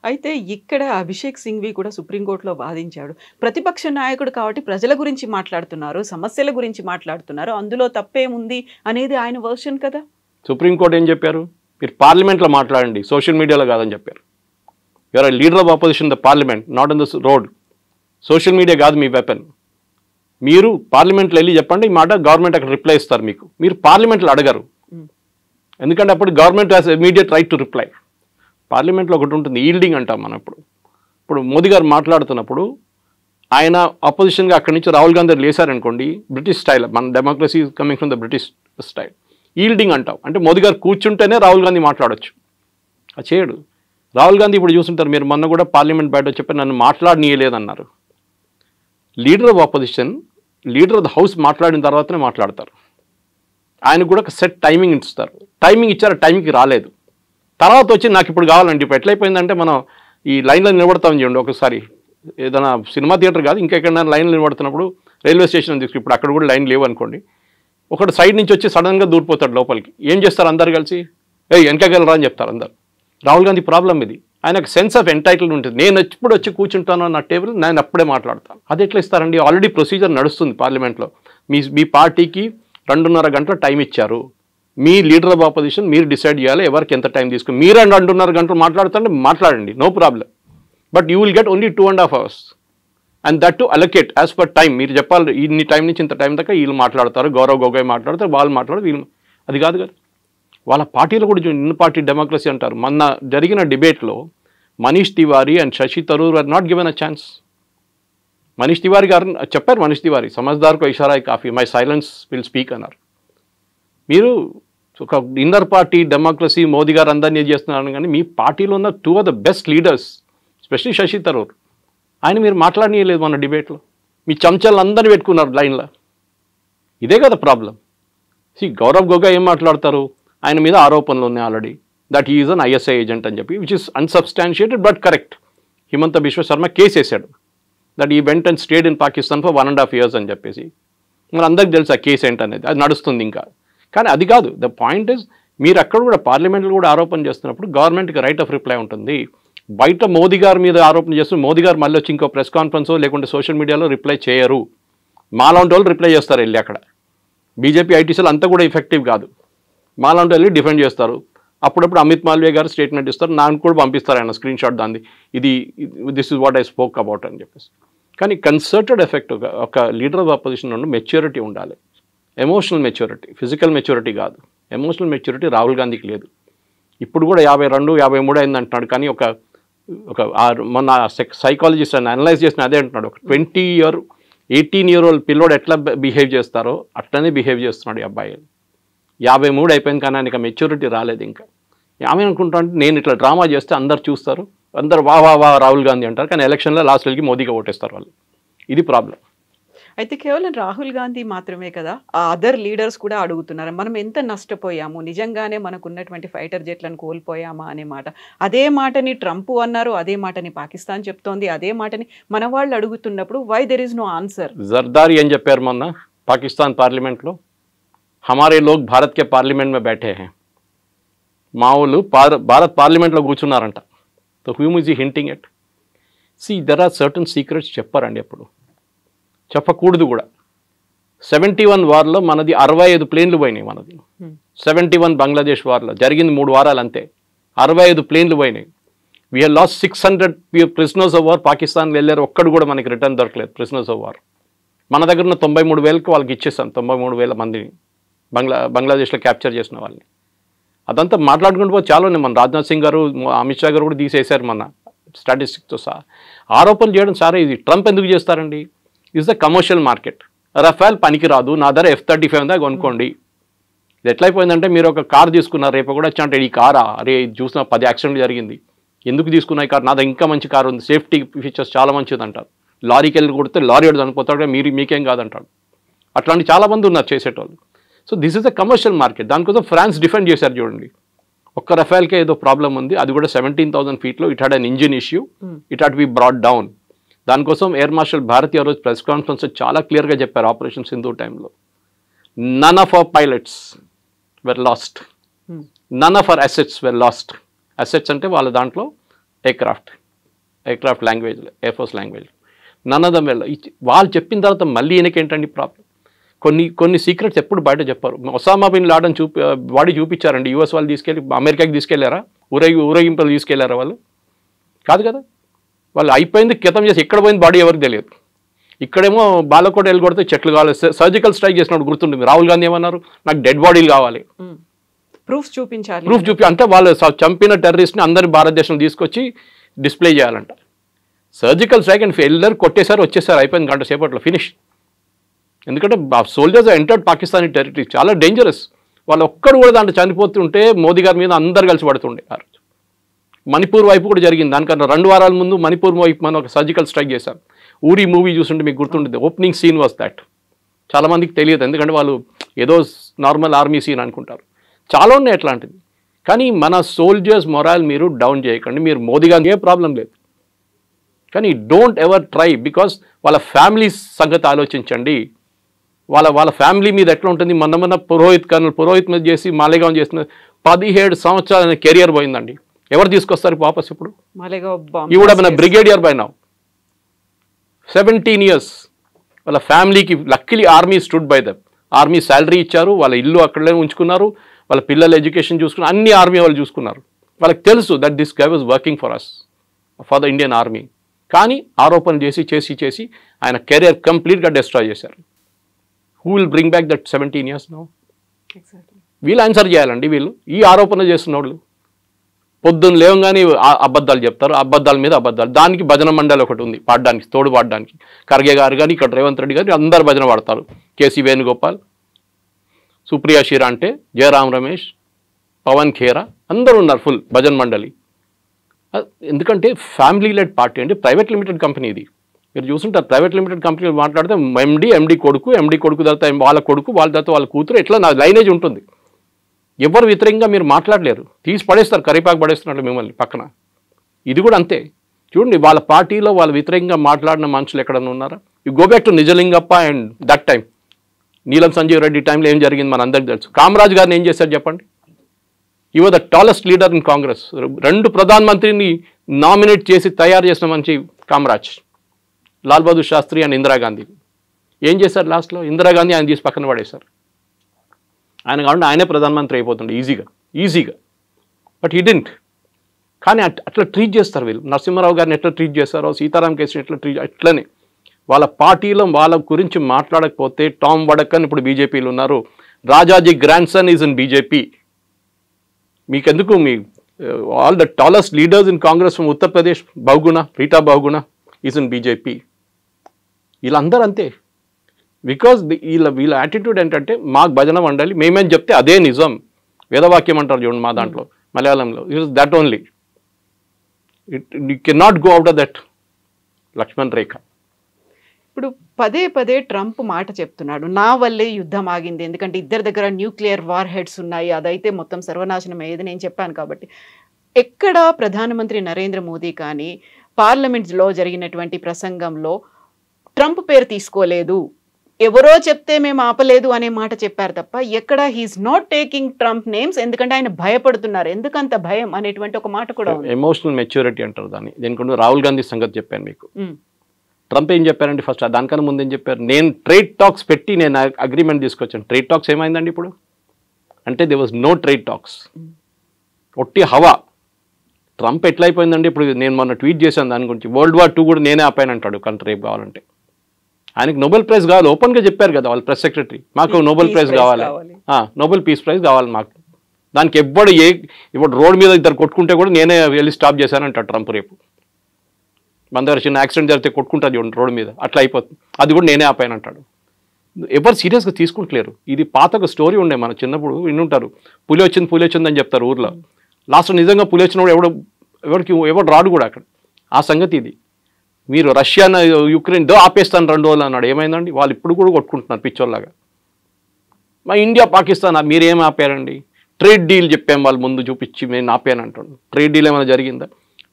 అయితే ఇక్కడ అభిషేక్ సింఘ్వి కూడా సుప్రీంకోర్టులో వాదించాడు. ప్రతిపక్ష నాయకుడు కాబట్టి ప్రజల గురించి మాట్లాడుతున్నారు, సమస్యల గురించి మాట్లాడుతున్నారు, అందులో తప్పేముంది అనేది ఆయన వర్షన్ కదా. సుప్రీంకోర్టు ఏం చెప్పారు? మీరు పార్లమెంట్లో మాట్లాడండి, సోషల్ మీడియాలో కాదని చెప్పారు. You're a leader of opposition the parliament, not in the road. Social media కాదు మీ వెపన్. మీరు పార్లమెంట్లో వెళ్ళి చెప్పండి ఈ మాట, గవర్నమెంట్ అక్కడ రిప్లై ఇస్తారు మీకు. మీరు పార్లమెంట్లో అడగరు, ఎందుకంటే అప్పుడు government has immediate right to reply. పార్లమెంట్లో ఒకటి ఉంటుంది, ఈల్డింగ్ అంటాం మనం. ఇప్పుడు మోదీ గారు మాట్లాడుతున్నప్పుడు ఆయన అపోజిషన్గా అక్కడి నుంచి రాహుల్ గాంధీ లేసారనుకోండి, బ్రిటిష్ స్టైల్, మన democracy coming from the British style, yielding అంటాం. అంటే మోదీ గారు కూర్చుంటేనే రాహుల్ గాంధీ మాట్లాడచ్చు. అది చేయడు. రాహుల్ గాంధీ ఇప్పుడు చూస్తుంటారు, మీరు మొన్న కూడా పార్లమెంట్ బయట చెప్పి నన్ను మాట్లాడనీయలేదన్నారు. Leader of opposition, leader of the house మాట్లాడిన తర్వాతనే మాట్లాడతారు. ఆయన కూడా ఒక సెట్ టైమింగ్ ఇస్తారు. టైమింగ్ ఇచ్చారు, టైంకి రాలేదు. తర్వాత వచ్చి నాకు ఇప్పుడు కావాలండి. ఇప్పుడు ఎట్లయిపోయిందంటే మనం ఈ లైన్లో నిలబడతామని చూడండి, ఒకసారి ఏదైనా సినిమా థియేటర్ కాదు ఇంకెక్కడైనా లైన్లో నిలబడుతున్నప్పుడు రైల్వే స్టేషన్ తీసుకు ఇప్పుడు అక్కడ కూడా లైన్ లేవు అనుకోండి, ఒకటి సైడ్ నుంచి వచ్చి సడన్గా దూరిపోతాడు లోపలికి. ఏం చేస్తారు అందరు కలిసి, వెనకగలరా అని చెప్తారు అందరు. రాహుల్ గాంధీ ప్రాబ్లం ఇది. ఆయనకు సెన్స్ ఆఫ్ ఎంటైటిల్మెంట్ ఉంటుంది. నేను ఎప్పుడు వచ్చి కూర్చుంటాను నా టేబుల్, నేను అప్పుడే మాట్లాడతాను. అది ఎట్లా ఇస్తారండి? ఆల్రెడీ ప్రొసీజర్ నడుస్తుంది పార్లమెంట్లో. మీ పార్టీకి 2.5 గంటల టైం ఇచ్చారు. మీ లీడర్ ఆఫ్ ఆపోజిషన్ మీరు డిసైడ్ చేయాలి ఎవరికి ఎంత టైం తీసుకుని. మీరు 2.5 గంటలు మాట్లాడుతుంటే మాట్లాడండి, no problem. But you will get only 2.5 hours. And that too allocate as per time. మీరు చెప్పాలి ఇన్ని టైం నుంచి ఇంత టైం దాకా వీళ్ళు మాట్లాడతారు, గౌరవ్ గొగోయ్ మాట్లాడతారు, వాళ్ళు మాట్లాడతారు, వీళ్ళు. అది కాదు కదా. వాళ్ళ పార్టీలో కూడా ఇన్ పార్టీ డెమోక్రసీ అంటారు. మొన్న జరిగిన డిబేట్లో Manish Tewari and Shashi Tharoor are not given a chance. Manish Tewari గారు చెప్పారు, మనీష్ తివారీ సమజ్దార్కో ఇషారా కాఫీ, మై సైలెన్స్ విల్ స్పీక్ అన్నారు. మీరు ఒక ఇన్నర్ పార్టీ డెమోక్రసీ మోదీ గారు అందరినీ చేస్తున్నారు, కానీ మీ పార్టీలో ఉన్న 2 of the best leaders specially Shashi Tharoor, ఆయన మీరు మాట్లాడనీయలేదు మన డిబేట్లో. మీ చెంచాలను అందరినీ పెట్టుకున్నారు లైన్లో. ఇదే కదా ప్రాబ్లం. గౌరవ్ గొగోయ్ ఏం మాట్లాడతారు, ఆయన మీద ఆరోపణలు ఉన్నాయి already that he is an ISI agent అని చెప్పి, which is unsubstantiated but correct. Himanta Biswa Sarma case వేశాడు that he went and stayed in Pakistan for 1.5 years అని చెప్పేసి. మరి అందరికి తెలుసు ఆ కేసు ఏంటనేది, అది నడుస్తుంది ఇంకా. కానీ అది కాదు ద పాయింట్ ఇస్, మీరు అక్కడ కూడా పార్లమెంట్లో కూడా ఆరోపణ చేస్తున్నప్పుడు గవర్నమెంట్కి రైట్ ఆఫ్ రిప్లై ఉంటుంది. బయట మోదీ గారి మీద ఆరోపణ చేస్తూ మోదీ గారు మళ్ళీ వచ్చి ఇంకో ప్రెస్ కాన్ఫరెన్సో లేకుంటే సోషల్ మీడియాలో రిప్లై చేయరు. మాలాంటి వాళ్ళు రిప్లై చేస్తారు వెళ్ళి. అక్కడ బీజేపీ ఐటీసీలు అంతా కూడా ఎఫెక్టివ్ కాదు. మాలాంటి వెళ్ళి డిఫెండ్ చేస్తారు. అప్పుడప్పుడు అమిత్ మాల్వియా గారు స్టేట్మెంట్ ఇస్తారు, నాకు కూడా పంపిస్తారు ఆయన స్క్రీన్ షాట్ దాన్ని, this is what I spoke about అని చెప్పేసి. కానీ కన్సర్టెడ్ ఎఫెక్ట్ ఒక లీడర్ ఆఫ్ అపోజిషన్ నుండి మెచ్యూరిటీ ఉండాలి. ఎమోషనల్ మెచ్యూరిటీ, ఫిజికల్ మెచ్యూరిటీ కాదు. ఎమోషనల్ మెచ్యూరిటీ రాహుల్ గాంధీకి లేదు. ఇప్పుడు కూడా 52, 53 అయింది అంటున్నాడు. కానీ మొన్న సైకాలజిస్ట్ అని అనలైజ్ చేసిన అదే అంటున్నాడు, ఒక 18 year old పిల్లోడు ఎట్లా బిహేవ్ చేస్తారో అట్లనే బిహేవ్ చేస్తున్నాడు ఈ అబ్బాయి. 53 అయిపోయింది కానీ ఆయనకి మెచ్యూరిటీ రాలేదు ఇంకా. ఆమె అనుకుంటా నేను ఇట్లా డ్రామా చేస్తే అందరు చూస్తారు, అందరు వా రాహుల్ గాంధీ అంటారు, కానీ ఎలక్షన్లో లాస్ట్ వెళ్ళి మోదీగా ఓటేస్తారు వాళ్ళు. ఇది ప్రాబ్లం. అయితే కేవలం రాహుల్ గాంధీ మాత్రమే కదా, ఆ అదర్ లీడర్స్ కూడా అడుగుతున్నారు మనం ఎంత నష్టపోయాము, నిజంగానే మనకు ఉన్నటువంటి ఫైటర్ జెట్లను కోల్పోయామా అనే మాట. అదే మాటని ట్రంప్ అన్నారు, అదే మాటని పాకిస్తాన్ చెప్తోంది, అదే మాటని మన వాళ్ళు అడుగుతున్నప్పుడు why there is no answer. Zardari ఏం చెప్పారు మొన్న పాకిస్తాన్ పార్లమెంట్లో, హమారే లోగ్ భారత్ కే పార్లమెంట్ మే బైఠే హై. మా వాళ్ళు భారత్ పార్లమెంట్లో కూర్చున్నారంట. So whom is hinting at. There are certain secrets చెప్పారండి, ఎప్పుడు చెప్పకూడదు కూడా. 71 వార్లో మనది 65 ప్లేన్లు పోయినాయి. మనది 71 బంగ్లాదేశ్ వార్లో జరిగింది 3 వారాలు అంతే, 65 ప్లేన్లు పోయినాయి. We have lost 600 prisoners of war. Pakistan వెళ్ళారు, ఒక్కడు కూడా మనకి రిటర్న్ దొరకలేదు ప్రిజనర్స్ ఆఫ్ వార్. మన దగ్గర ఉన్న 93,000కి వాళ్ళకి ఇచ్చేసాం, 93,000 మందిని బంగ్లాదేశ్లో క్యాప్చర్ చేసిన వాళ్ళని. అదంతా మాట్లాడుకుంటూ పోతే చాలా ఉన్నాయి. మన రాజ్నాథ్ సింగ్ గారు, అమిత్ షా గారు కూడా తీసేశారు మన స్టాటిస్టిక్స్తో సహా. ఆరోపణలు చేయడం సరే, ఇది ట్రంప్ ఎందుకు చేస్తారండి? Is the commercial market. Rafale పనికి రాదు, నా ధర F-35 ఉందా కొనుక్కోండి. ఇది ఎట్లయిపోయిందంటే, మీరు ఒక కార్ తీసుకున్నారు, రేపు కూడా వచ్చి అంటే ఈ కారా, అరే ఇది చూసిన 10 యాక్సిడెంట్ జరిగింది, ఎందుకు తీసుకున్నా ఈ కార్, నా దగ్గర ఇంకా మంచి కారు ఉంది, సేఫ్టీ ఫీచర్స్ చాలా మంచిది అంటారు. లారీకి వెళ్ళి కొడితే లారీ వాడు చనిపోతాడు, మీకేం కాదంటాడు. అట్లాంటి చాలామంది ఉన్నారు చేసేటోళ్ళు. So this is the commercial market. దానికోసం ఫ్రాన్స్ డిఫెండ్ చేశారు చూడండి. ఒక్క రఫేల్కే ఏదో ప్రాబ్లం ఉంది, అది కూడా 17,000 feetలో. It had an engine issue, it had be brought down. దానికోసం ఎయిర్ మార్షల్ భారతి ఆ రోజు ప్రెస్ కాన్ఫరెన్స్ చాలా క్లియర్గా చెప్పారు, ఆపరేషన్ సింధు టైంలో none of our pilots were lost, none of our assets were lost. Assets అంటే వాళ్ళ దాంట్లో aircraft language, air force language, none of them well. వాళ్ళు చెప్పిన తర్వాత మళ్ళీ ఈయనకేంటండి ప్రాబ్లం? కొన్ని సీక్రెట్స్ ఎప్పుడు బయట చెప్పారు. ఒసామా బిన్ లాడన్ వాడి చూపించారండి, యూఎస్ వాళ్ళు తీసుకెళ్ళి అమెరికాకి తీసుకెళ్లారా, ఊరేగింపులు తీసుకెళ్లారా వాళ్ళు? కాదు కదా. వాళ్ళు అయిపోయింది, క్రితం చేసి ఎక్కడ పోయింది బాడీ ఎవరికి తెలియదు. ఇక్కడేమో బాలకోట వెళ్ళి కొడితే చెట్లు కావాలి, సర్జికల్ స్ట్రైక్ చేసినప్పుడు గుర్తుంటుంది. రాహుల్ గాంధీ ఏమన్నారు, నాకు డెడ్ బాడీలు కావాలి, ప్రూఫ్ చూపించాలి. అంటే వాళ్ళు చంపిన టెర్రరిస్ట్ని అందరి భారతదేశం తీసుకొచ్చి డిస్ప్లే చేయాలంట. సర్జికల్ స్ట్రైక్ అండ్ వెళ్ళారు, కొట్టేశారు, వచ్చేసారు, అయిపోయింది గంట సేపట్లో ఫినిష్. ఎందుకంటే సోల్జర్స్ ఎంటర్డ్ పాకిస్తానీ టెరిటరీ, చాలా డేంజరస్. వాళ్ళు ఒక్కడు కూడా దాంట్లో చనిపోతుంటే మోదీ గారి మీద అందరు కలిసి పడుతుండే. ఆ రోజు మణిపూర్ వైపు కూడా జరిగింది. దానికన్నా 2 వారాల ముందు మణిపూర్ వైపు మనం ఒక సర్జికల్ స్ట్రైక్ చేశాం. ఊరి మూవీ చూస్తుంటే మీకు గుర్తుంటుంది, ఓపెనింగ్ సీన్ వాస్ దాట్. చాలామందికి తెలియదు, ఎందుకంటే వాళ్ళు ఏదో నార్మల్ ఆర్మీ సీన్ అనుకుంటారు. చాలా ఉన్నాయి అట్లాంటిది. కానీ మన సోల్జర్స్ మొరాల్ మీరు డౌన్ చేయకండి. మీరు మోదీ గారికి ఏ ప్రాబ్లం లేదు, కానీ డోంట్ ఎవర్ ట్రై, బికాస్ వాళ్ళ ఫ్యామిలీ సంగతి ఆలోచించండి. వాళ్ళ ఫ్యామిలీ మీద ఎట్లా ఉంటుంది. మొన్న పురోహిత్ మీద చేసి మాలేగాం చేసిన 17 సంవత్సరాల కెరియర్ పోయిందండి. ఎవరు తీసుకొస్తారు వాపస్ ఇప్పుడు? ఈ కూడా మన బ్రిగేడియర్ బై నౌ 17 years. వాళ్ళ ఫ్యామిలీకి luckily army stood by them. Army salary ఇచ్చారు, వాళ్ళ ఇల్లు అక్కడే ఉంచుకున్నారు, వాళ్ళ పిల్లల ఎడ్యుకేషన్ చూసుకున్నారు, అన్ని ఆర్మీ వాళ్ళు చూసుకున్నారు. వాళ్ళకి తెలుసు that this guy was working for us, for the Indian army. కానీ ఆరోపణలు చేసి ఆయన కెరియర్ కంప్లీట్గా డిస్ట్రాయ్ చేశారు. Who will bring back that 17 years now? వీళ్ళు ఆన్సర్ చేయాలండి. వీళ్ళు ఈ ఆరోపణ చేస్తున్న వాళ్ళు పొద్దున్న లేవగానే అబద్ధాలు చెప్తారు, అబద్ధాల మీద అబద్ధాలు. దానికి భజన మండలి ఒకటి ఉంది పాడడానికి, తోడు పాడడానికి. ఖర్గే గారు కానీ ఇక్కడ రేవంత్ రెడ్డి గారు అందరు భజన పాడతారు. కేసీ వేణుగోపాల్, సుప్రియా శ్రీరాంటే, జయరాం రమేష్, పవన్ ఖేరా అందరూ ఉన్నారు ఫుల్ భజన్ మండలి. ఎందుకంటే ఫ్యామిలీ లెడ్ పార్టీ అంటే ప్రైవేట్ లిమిటెడ్ కంపెనీ ఇది. మీరు చూస్తుంటారు ప్రైవేట్ లిమిటెడ్ కంపెనీలు మాట్లాడితే ఎండి కొడుకు తర్వాత వాళ్ళ కొడుకు, వాళ్ళ తర్వాత వాళ్ళ కూతురు, ఇట్లా నా లైనేజ్ ఉంటుంది. ఎవరు వ్యతిరేకంగా మీరు మాట్లాడలేరు, తీసి పడేస్తారు, కరిపాకు పడేస్తున్నట్లు మిమ్మల్ని పక్కన. ఇది కూడా అంతే. చూడండి వాళ్ళ పార్టీలో వాళ్ళు వ్యతిరేకంగా మాట్లాడిన మనుషులు ఎక్కడన్నా ఉన్నారా? You go back to Nijalingappa and that time, నీలం సంజీవ్ రెడ్డి టైంలో ఏం జరిగింది మన అందరికీ తెలుసు. కామరాజ్ గారిని ఏం చేశారు చెప్పండి? You are the tallest leader in Congress. 2 ప్రధానమంత్రిని నామినేట్ చేసి తయారు చేసిన మంచి కామరాజ్, లాల్ బహదూర్ శాస్త్రి అండ్ ఇందిరాగాంధీ. ఏం చేశారు లాస్ట్లో? ఇందిరాగాంధీ ఆయన తీసి పక్కన పడేశారు. ఆయన కాబట్టి ఆయనే ప్రధానమంత్రి అయిపోతుండే ఈజీగా. But he didn't. కానీ అట్లా ట్రీట్ చేస్తారు వీళ్ళు. నరసింహారావు గారిని ఎట్లా ట్రీట్ చేస్తారో, సీతారాం కేసుని ఎట్లా అట్లనే వాళ్ళ పార్టీలో వాళ్ళ గురించి మాట్లాడకపోతే టామ్ వడకన్ ఇప్పుడు బీజేపీలో ఉన్నారు. Rajaji grand son is in BJP. మీకెందుకు? మీ all the tallest leaders in Congress from Uttar Pradesh, Rita Bahuguna is in BJP. వీళ్ళందరూ అంతే. బికాజ్ వీళ్ళ యాటిట్యూడ్ ఏంటంటే మాకు భజన మండలి మేమేం చెప్తే అదే నిజం. వేదవాక్యం అంటారు చూడండి మా దాంట్లో మలయాళంలో. It is that only. You can not go out of that Lakshman Rekha. ఇప్పుడు పదే ట్రంప్ మాట చెప్తున్నాడు, నా వల్లే యుద్ధం ఆగింది, ఎందుకంటే ఇద్దరి దగ్గర న్యూక్లియర్ వార్ హెడ్స్ ఉన్నాయి, అదైతే మొత్తం సర్వనాశనం అయ్యేది నేను చెప్పాను కాబట్టి. ఎక్కడ ప్రధానమంత్రి నరేంద్ర మోదీ కానీ పార్లమెంట్లో జరిగినటువంటి ప్రసంగంలో ట్రంప్ పేరు తీసుకోలేదు, ఎవరో చెప్తే మేము ఆపలేదు అనే మాట చెప్పారు తప్ప ఎక్కడ he's not taking Trump names. ఎందుకంటే ఆయన భయపడుతున్నారు. ఎందుకంత భయం అనేటువంటి ఒక మాట కూడా ఉంది. ఎమోషనల్ మెచ్యూరిటీ అంటారు దాన్ని. దీనికి రాహుల్ గాంధీ సంగతి చెప్పాను మీకు. ట్రంప్ ఏం చెప్పారండి ఫస్ట్? దానికన్నా ముందు ఏం చెప్పారు? నేను ట్రేడ్ టాక్స్ పెట్టి నేను అగ్రిమెంట్ తీసుకొచ్చాను. ట్రేడ్ టాక్స్ ఏమైందండి ఇప్పుడు? అంటే they was no trade talks, ఒట్టి హవా. ట్రంప్ ఎట్లయిపోయిందండి ఇప్పుడు? నేను మొన్న ట్వీట్ చేశాను దాని గురించి. World War II కూడా నేనే ఆపాను అంటాడు కంట్రీ రేపు కావాలంటే. ఆయనకు నోబెల్ ప్రైజ్ కావాలి, ఓపెన్గా చెప్పారు కదా వాళ్ళ ప్రెస్ సెక్రటరీ, మాకు నోబెల్ ప్రైజ్ కావాలి, నోబెల్ పీస్ ప్రైజ్ కావాలి మాకు. దానికి ఇప్పుడు రోడ్ మీద ఇద్దరు కొట్టుకుంటే కూడా నేనే వెళ్ళి స్టాప్ చేశానంటాడు ట్రంప్ రేపు. మన దగ్గర చిన్న యాక్సిడెంట్ జరిగితే కొట్టుకుంటుంది చూడండి రోడ్ మీద, అట్లా అయిపోతుంది. అది కూడా నేనే ఆపాను అంటాడు. ఎవరు సీరియస్గా తీసుకుంటలేరు. ఇది పాత ఒక స్టోరీ ఉండే, మన చిన్నప్పుడు వినుంటారు. పులి వచ్చింది అని చెప్తారు ఊర్లో. లాస్ట్ నిజంగా పులి వచ్చినప్పుడు ఎవడు రాడు కూడా అక్కడ. ఆ సంగతి ఇది. మీరు రష్యా యుక్రెయిన్ ఆపేస్తాను 2 రోజులు అన్నాడు. ఏమైందండి? వాళ్ళు ఇప్పుడు కూడా కొట్టుకుంటున్నారు పిచ్చోళ్ళలాగా. మా ఇండియా పాకిస్తాన్ మీరేం ఆపారండి? ట్రేడ్ డీల్ చెప్పాం వాళ్ళు ముందు చూపించి నేను ఆపాను అంటాడు. ట్రేడ్ డీల్ ఏమైనా జరిగిందా?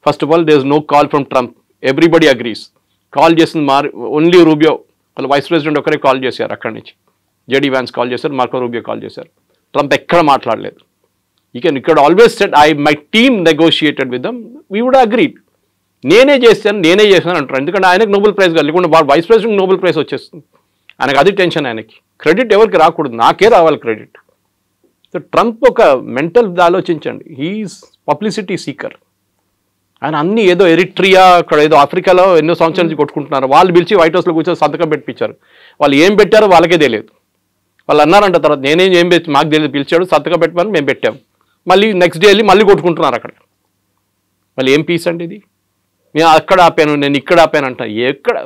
First of all there is no call from Trump. Everybody agrees. Call చేసింది ఓన్లీ రూబియో, వాళ్ళ వైస్ ప్రెసిడెంట్ ఒకరే కాల్ చేశారు అక్కడి నుంచి. జేడీ వ్యాన్స్ కాల్ చేశారు, మార్కో రూబియో కాల్ చేశారు. ట్రంప్ ఎక్కడ మాట్లాడలేదు. ఇక్కడ always said my team negotiated with them, we would agreed. నేనే చేశాను అంటారు. ఎందుకంటే ఆయనకు నోబెల్ ప్రైజ్ కాదు, లేకుండా వైస్ ప్రెసిడెంట్ నోబెల్ ప్రైజ్ వచ్చేస్తుంది. ఆయనకు అది టెన్షన్. ఆయనకి క్రెడిట్ ఎవరికి రాకూడదు, నాకే రావాలి క్రెడిట్. సో ట్రంప్ ఒక మెంటల్ ఆలోచించండి. He's publicity seeker. ఆయన అన్ని ఏదో ఎరిట్రియా, అక్కడ ఏదో ఆఫ్రికాలో ఎన్నో సంవత్సరాల నుంచి కొట్టుకుంటున్నారు. వాళ్ళు పిలిచి వైట్ హౌస్లో కూర్చొని సంతకం పెట్టించారు. వాళ్ళు ఏం పెట్టారో వాళ్ళకే తెలియదు. వాళ్ళు అన్నారంట తర్వాత ఏం పెట్టి మాకు తెలియదు, పిలిచాడు సంతకం పెట్టమని మేము పెట్టాం. మళ్ళీ నెక్స్ట్ డే వెళ్ళి మళ్ళీ కొట్టుకుంటున్నారు అక్కడ. మళ్ళీ ఏం పీస్ అండి ఇది? నేను అక్కడ ఆపాను, నేను ఇక్కడ ఆపాను అంట. ఎక్కడ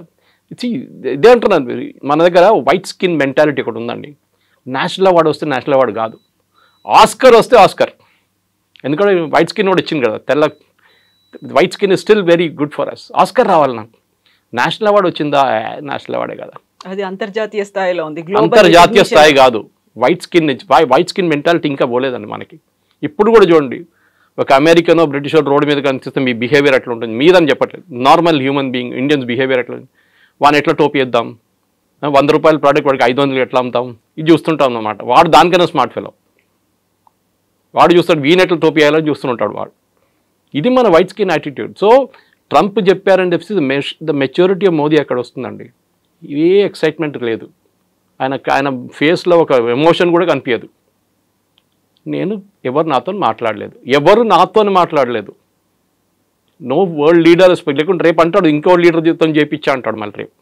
ఇదే అంటున్నాను. మన దగ్గర వైట్ స్కిన్ మెంటాలిటీ ఒకటి ఉందండి. నేషనల్ అవార్డు వస్తే నేషనల్ అవార్డు కాదు, ఆస్కర్ వస్తే ఆస్కర్. ఎందుకంటే వైట్ స్కిన్ కూడా ఇచ్చింది కదా, తెల్ల white skin is still very good for us. Oscar రావాలి నాకు. నేషనల్ అవార్డు వచ్చిందా? నేషనల్ అవార్డే కదా, అది అంతర్జాతీయ స్థాయిలో ఉంది. అంతర్జాతీయ స్థాయి కాదు. వైట్ స్కిన్ మెంటాలిటీ ఇంకా పోలేదండి మనకి. ఇప్పుడు కూడా చూడండి, ఒక అమెరికనో బ్రిటిషో రోడ్డు మీద కనిపిస్తే మీ బిహేవియర్ ఎట్లా ఉంటుంది మీదని చెప్పట్లేదు, normal human being Indians behaviour ఎట్లా ఉంది, వాడిని ఎట్లా టోపీ ఇద్దాం, 100 రూపాయల ప్రోడక్ట్ వాడికి 500 ఎట్లా అమ్ముతాం, ఇది చూస్తుంటాం అన్నమాట. వాడు దానికైనా స్మార్ట్ ఫెలో, వాడు చూస్తాడు వీనెట్లా టోపీ వేయాలని చూస్తుంటాడు వాడు. ఇది మన white skin attitude. So Trump చెప్పారని చెప్పి ద మెచ్యూరిటీ ఆఫ్ మోదీ అక్కడ వస్తుందండి. ఏ ఎక్సైట్మెంట్ లేదు, ఆయన ఫేస్లో ఒక ఎమోషన్ కూడా కనిపించదు. ఎవరు నాతో మాట్లాడలేదు, నో వరల్డ్ లీడర్ లేకుంటే రేపు అంటాడు ఇంకో లీడర్ జీవితం చేయించా అంటాడు మళ్ళీ రేపు.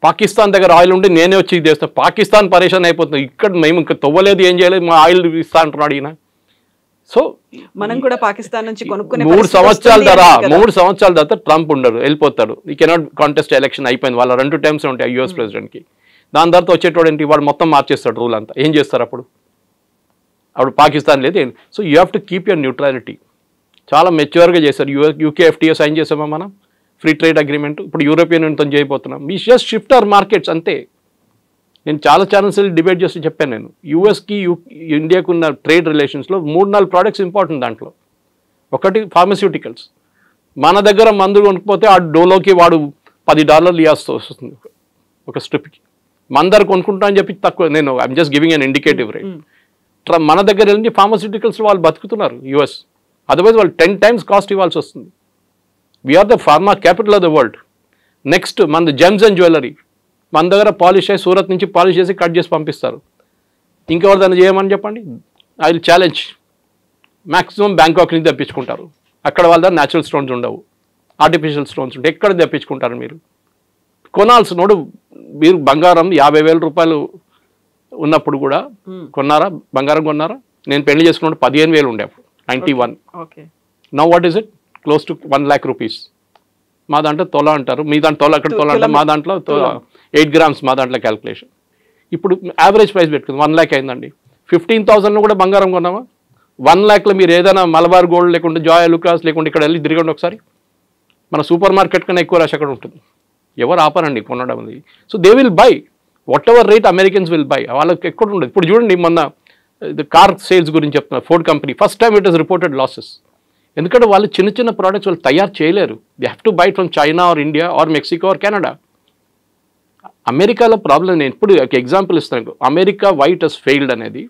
పాకిస్తాన్ దగ్గర ఆయిల్ ఉంటే నేనే వచ్చి ఇది చేస్తాను, పాకిస్తాన్ పరేషాన్ అయిపోతుంది, ఇక్కడ మేము ఇంకా తవ్వలేదు ఏం చేయలేదు మా ఆయిల్ ఇస్తా అంటున్నాడు ఈయన. సో మనం కూడా పాకిస్తాన్ నుంచి కొనుక్కునే 3 సంవత్సరాల తర్వాత ట్రంప్ ఉండరు, వెళ్ళిపోతాడు. ఈ కెనాట్ కాంటెస్ట్ ఎలక్షన్ అయిపోయింది, వాళ్ళ 2 టైమ్స్ ఉంటాయి యూఎస్ ప్రెసిడెంట్కి. దాని తర్వాత వచ్చేటోడు ఏంటి, వాడు మొత్తం మార్చేస్తాడు రూల్ అంతా. ఏం చేస్తారు అప్పుడు పాకిస్తాన్ లేదు. So you have to keep your neutrality. చాలా మెచ్యూర్గా చేశారు. యూకే FTA సైన్ చేసామా మనం, ఫ్రీ ట్రేడ్ అగ్రిమెంట్. ఇప్పుడు యూరోపియన్ యూనియన్తో చేయబోతున్నాం. We just shift our markets అంతే. నేను చాలా ఛానల్స్ డిబేట్ చేస్తూ చెప్పాను, నేను యూఎస్కి ఇండియాకు ఉన్న ట్రేడ్ రిలేషన్స్లో 3-4 ప్రోడక్ట్స్ ఇంపార్టెంట్. దాంట్లో ఒకటి ఫార్మస్యూటికల్స్. మన దగ్గర మందు కొనుక్కపోతే ఆ డోలోకి వాడు $10 ఇవ్వాల్సి వస్తుంది ఒక స్ట్రిప్కి. మన దగ్గర కొనుక్కుంటా అని చెప్పి తక్కువ. నేను I'm just giving an indicative rate. మన దగ్గర వెళ్ళి ఫార్మస్యూటికల్స్ వాళ్ళు బతుకుతున్నారు యూఎస్, అదర్వైజ్ వాళ్ళు 10 times కాస్ట్ ఇవ్వాల్సి వస్తుంది. We are the pharma capital of the world. Next మనది జెమ్స్ అండ్ జ్యువెలరీ. మన దగ్గర పాలిష్ అయ్యి సూరత్ నుంచి పాలిష్ చేసి కట్ చేసి పంపిస్తారు. ఇంకెవరు దాన్ని చేయమని చెప్పండి, I will challenge. Maximum Bangkok నుంచి తెప్పించుకుంటారు. అక్కడ వాళ్ళ దగ్గర న్యాచురల్ స్టోన్స్ ఉండవు, ఆర్టిఫిషియల్ స్టోన్స్ ఉంటాయి. ఎక్కడ తెప్పించుకుంటారు మీరు? కొనాల్సినోడు మీరు బంగారం 50,000 రూపాయలు ఉన్నప్పుడు కూడా కొన్నారా? బంగారం కొన్నారా? నేను పెళ్లి చేసుకున్నప్పుడు 15,000 ఉండే అప్పుడు 91. Now what is it? Close to 1 lakh rupees. మా దాంట్లో తొల అంటారు, మీ దాంట్లో తొల, అక్కడ తొల అంటారు, మా దాంట్లో 8 grams మా దాంట్లో క్యాల్కులేషన్. ఇప్పుడు యావరేజ్ ప్రైస్ పెట్టుకుంది 1 lakh అయిందండి. 15,000 కూడా బంగారం కొన్నామా? 1 lakhలో మీరు ఏదైనా మలబార్ గోల్డ్ లేకుంటే జాయ్ లుకాస్ లేకుంటే ఇక్కడ వెళ్ళి తిరగండి ఒకసారి. మన సూపర్ మార్కెట్ కన్నా ఎక్కువ రష్ అక్కడ ఉంటుంది. ఎవరు ఆపరండి కొనడం అది. So they will buy what ever rate Americans will buy. వాళ్ళకి ఎక్కడ ఉండదు. ఇప్పుడు చూడండి, మొన్న కార్ సేల్స్ గురించి చెప్తున్నారు. Ford company first time it is reported losses. ఎందుకంటే వాళ్ళు చిన్న చిన్న ప్రోడక్ట్స్ వాళ్ళు తయారు చేయలేరు. They have to buy from China or India or Mexico or Canada. అమెరికాలో ప్రాబ్లం, నేను ఇప్పుడు ఒక ఎగ్జాంపుల్ ఇస్తాను. అమెరికా వైట్ హస్ ఫెయిల్డ్ అనేది,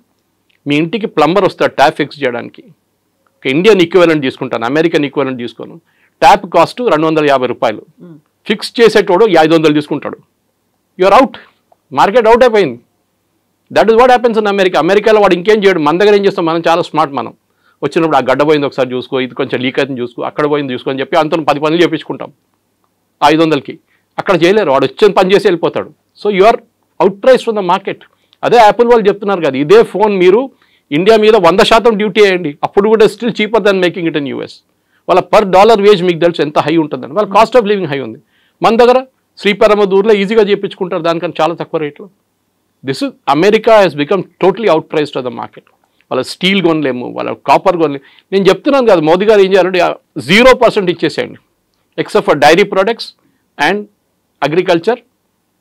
మీ ఇంటికి ప్లంబర్ వస్తాడు ట్యాప్ ఫిక్స్ చేయడానికి. ఒక ఇండియన్ ఈక్వలెంట్ తీసుకుంటాను, అమెరికన్ ఈక్వలెంట్ తీసుకోను. ట్యాప్ కాస్ట్ 250 రూపాయలు, ఫిక్స్ చేసేటోడు 500 తీసుకుంటాడు. యూఆర్ అవుట్, మార్కెట్ అవుట్ అయిపోయింది. That is what happens in America. అమెరికాలో వాడు ఇంకేం చేయడు. మన దగ్గర ఏం చేస్తాం, మనం చాలా స్మార్ట్. మనం వచ్చినప్పుడు ఆ గడ్డ పోయింది ఒకసారి చూసుకో, ఇది కొంచెం లీక్ అవుతుంది చూసుకో, అక్కడ పోయింది చూసుకో అని చెప్పి అంత 10 పనులు చేయించుకుంటాం 500కి. అక్కడ చేయలేరు, వాడు వచ్చిన పని చేసి వెళ్ళిపోతాడు. So you are out price from the market. అదే యాపిల్ వాళ్ళు చెప్తున్నారు కదా, ఇదే ఫోన్ మీరు ఇండియా మీద 100% డ్యూటీ వేయండి, అప్పుడు కూడా still cheaper than making it in US. వాళ్ళ per dollar వేజ్ మీకు తెలుసు ఎంత హై ఉంటుందని. వాళ్ళ కాస్ట్ ఆఫ్ లివింగ్ హై ఉంది. మన దగ్గర శ్రీపరమదూర్లో ఈజీగా చేయించుకుంటారు దానికన్నా చాలా తక్కువ రేట్లో. This is America has become totally out priced of the market. వాళ్ళ స్టీల్ కొనలేము, వాళ్ళ కాపర్ కొనలేము. నేను చెప్తున్నాను కదా, మోదీ గారు ఏం చేయాలంటే 0% ఇచ్చేసేయండి, except for dairy products and agriculture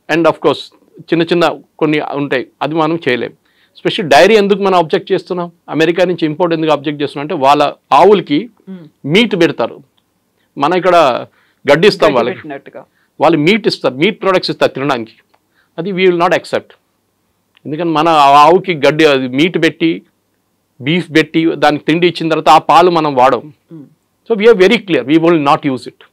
and of course చిన్న చిన్న కొన్ని ఉంటాయి, అది మనం చేయలేము. స్పెషల్ డైరీ ఎందుకు మనం అబ్జెక్ట్ చేస్తున్నాం, అమెరికా నుంచి ఇంపోర్ట్ ఎందుకు అబ్జెక్ట్ చేస్తున్నాం అంటే వాళ్ళ ఆవులకి మీట్ పెడతారు, మన ఇక్కడ గడ్డి ఇస్తాం వాళ్ళకి, వాళ్ళు మీట్ ఇస్తారు, మీట్ ప్రొడక్ట్స్ ఇస్తారు తినడానికి. అది వీ విల్ నాట్ యాక్సెప్ట్. ఎందుకంటే మన ఆవుకి గడ్డి అది మీట్ పెట్టి బీఫ్ పెట్టి దానికి తిండి ఇచ్చిన తర్వాత ఆ పాలు మనం వాడం. So we are very clear, we will not use it.